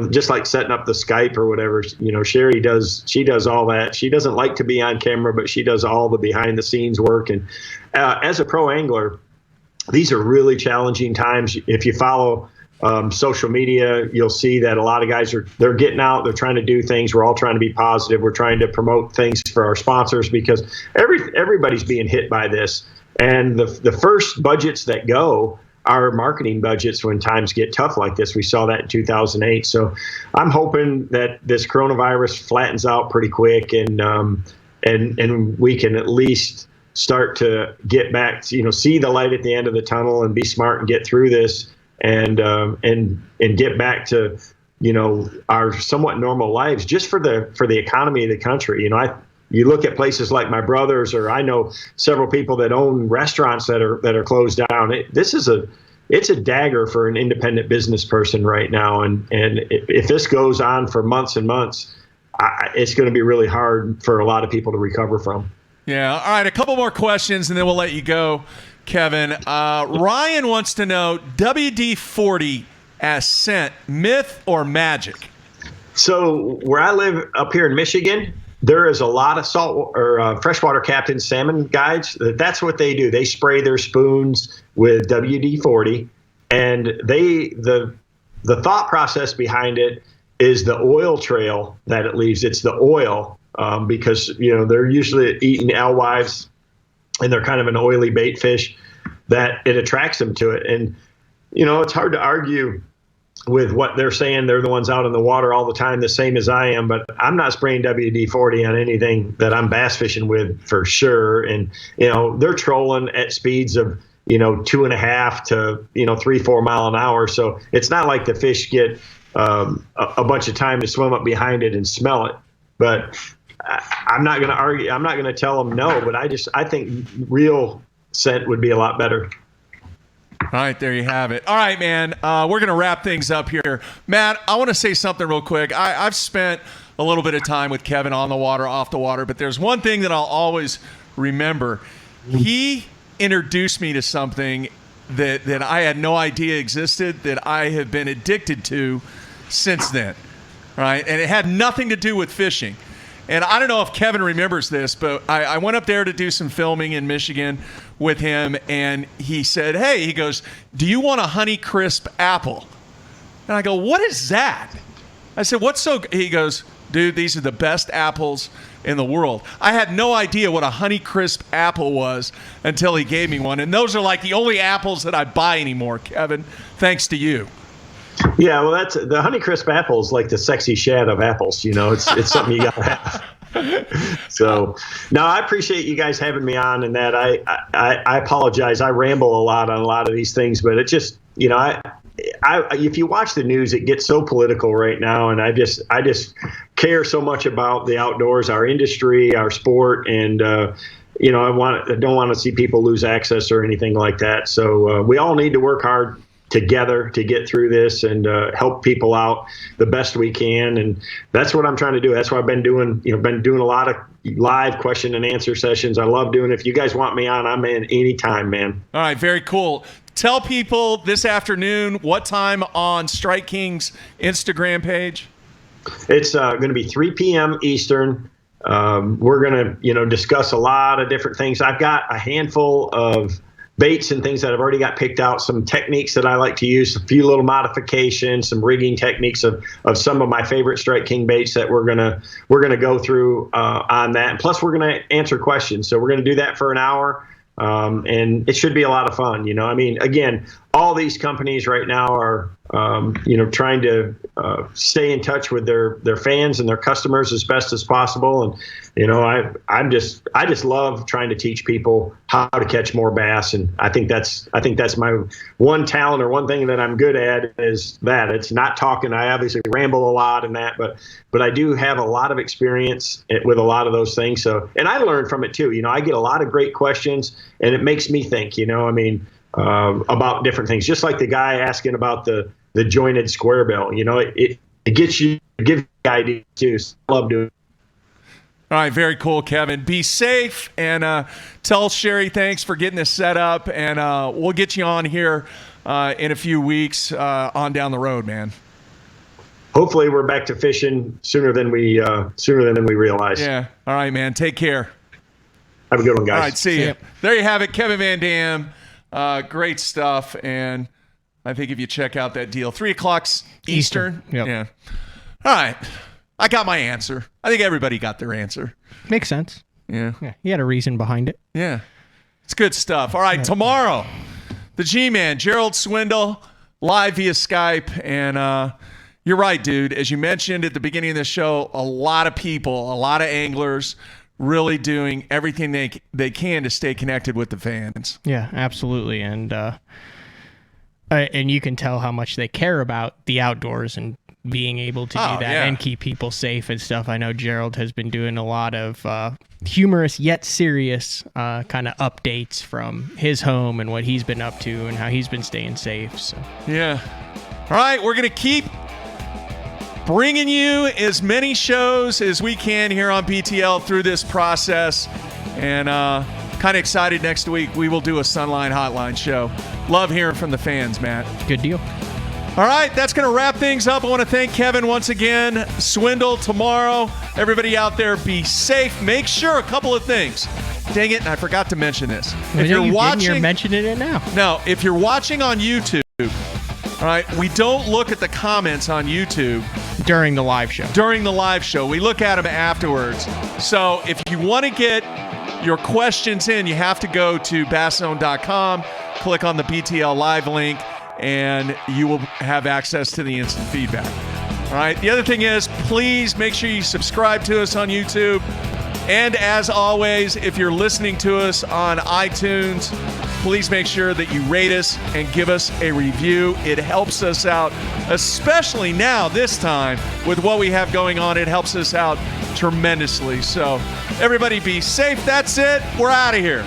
just like setting up the Skype or whatever, Sherry she does all that. She doesn't like to be on camera, but she does all the behind the scenes work. And as a pro angler, these are really challenging times. If you follow social media, you'll see that a lot of guys they're getting out, they're trying to do things. We're all trying to be positive. We're trying to promote things for our sponsors because everybody's being hit by this. And the first budgets that go are marketing budgets when times get tough like this. We saw that in 2008. So I'm hoping that this coronavirus flattens out pretty quick and we can at least start to get back to, see the light at the end of the tunnel and be smart and get through this and get back to, our somewhat normal lives just for the economy of the country. You look at places like my brothers, or I know several people that own restaurants that are closed down. It's a dagger for an independent business person right now. And if this goes on for months and months, it's going to be really hard for a lot of people to recover from. Yeah. All right. A couple more questions and then we'll let you go, Kevin. Ryan wants to know WD-40 as scent, myth or magic? So where I live up here in Michigan, there is a lot of salt or freshwater captain salmon guides. That's what they do. They spray their spoons with WD-40, and the thought process behind it is the oil trail that it leaves. It's the oil because they're usually eating alewives, and they're kind of an oily bait fish that it attracts them to it. And it's hard to argue with what they're saying. They're the ones out in the water all the time, the same as I am, but I'm not spraying WD-40 on anything that I'm bass fishing with for sure. And, they're trolling at speeds of, 2.5 to, 3-4 mile an hour. So it's not like the fish get a bunch of time to swim up behind it and smell it. But I'm not going to argue. I'm not going to tell them no, but I think real scent would be a lot better. All right, there you have it. All right, man, we're going to wrap things up here. Matt, I want to say something real quick. I've spent a little bit of time with Kevin on the water, off the water, but there's one thing that I'll always remember. He introduced me to something that I had no idea existed, that I have been addicted to since then, right? And it had nothing to do with fishing. And I don't know if Kevin remembers this, but I went up there to do some filming in Michigan with him, and he said, hey, he goes, do you want a Honeycrisp apple? And I go, what is that? I said, what's so good? He goes, dude, these are the best apples in the world. I had no idea what a Honeycrisp apple was until he gave me one. And those are like the only apples that I buy anymore, Kevin, thanks to you. Yeah, well, that's the Honeycrisp apple is like the sexy shad of apples. It's something you gotta have. So, no, I appreciate you guys having me on, and that I apologize. I ramble a lot on a lot of these things, but it just, if you watch the news, it gets so political right now, and I just care so much about the outdoors, our industry, our sport, and I don't want to see people lose access or anything like that. So we all need to work hard together to get through this and help people out the best we can, and that's what I'm trying to do. That's what I've been doing. Been doing a lot of live question and answer sessions. I love doing it. If you guys want me on, I'm in anytime, man. All right, very cool. Tell people this afternoon what time on Strike King's Instagram page. It's going to be 3 p.m. Eastern. We're going to discuss a lot of different things. I've got a handful of baits and things that I've already got picked out, some techniques that I like to use, a few little modifications, some rigging techniques of some of my favorite Strike King baits that we're gonna go through on that. And plus, we're gonna answer questions. So we're gonna do that for an hour, and it should be a lot of fun. Again, all these companies right now are, trying to stay in touch with their fans and their customers as best as possible. And, I just love trying to teach people how to catch more bass. And I think that's my one talent, or one thing that I'm good at, is that it's not talking. I obviously ramble a lot and that, but I do have a lot of experience with a lot of those things. So, and I learn from it too. I get a lot of great questions, and it makes me think, about different things, just like the guy asking about the jointed square bill. It gives you ideas too. So I love doing it. All right, very cool, Kevin. Be safe, and tell Sherry thanks for getting this set up, and we'll get you on here in a few weeks on down the road, man. Hopefully we're back to fishing sooner than we realize. Yeah. All right, man. Take care. Have a good one, guys. All right, see you. There you have it, Kevin VanDam. Great stuff, and I think if you check out that deal, 3 o'clock Eastern. Yep. Yeah. All right. I got my answer. I think everybody got their answer. Makes sense. Yeah. He had a reason behind it. Yeah. It's good stuff. All right, tomorrow, the G-Man, Gerald Swindle, live via Skype. And you're right, dude. As you mentioned at the beginning of the show, a lot of people, a lot of anglers really doing everything they can to stay connected with the fans. Yeah, absolutely. And you can tell how much they care about the outdoors and being able to do that and keep people safe and stuff. I know Gerald has been doing a lot of humorous yet serious kind of updates from his home and what he's been up to and how he's been staying safe. So yeah. All right, we're going to keep bringing you as many shows as we can here on BTL through this process. And kind of excited next week. We will do a Sunline Hotline show. Love hearing from the fans, Matt. Good deal. All right, that's going to wrap things up. I want to thank Kevin once again. Swindle tomorrow. Everybody out there, be safe. Make sure a couple of things. Dang it, I forgot to mention this. If you're watching, you're mentioning it now. No, if you're watching on YouTube, all right, we don't look at the comments on YouTube during the live show. During the live show, we look at them afterwards. So if you want to get your questions in, you have to go to basszone.com, click on the BTL live link, and you will have access to the instant feedback. All right. The other thing is, please make sure you subscribe to us on YouTube. And as always, if you're listening to us on iTunes, please make sure that you rate us and give us a review. It helps us out, especially now, this time, with what we have going on. It helps us out tremendously. So everybody be safe. That's it. We're out of here.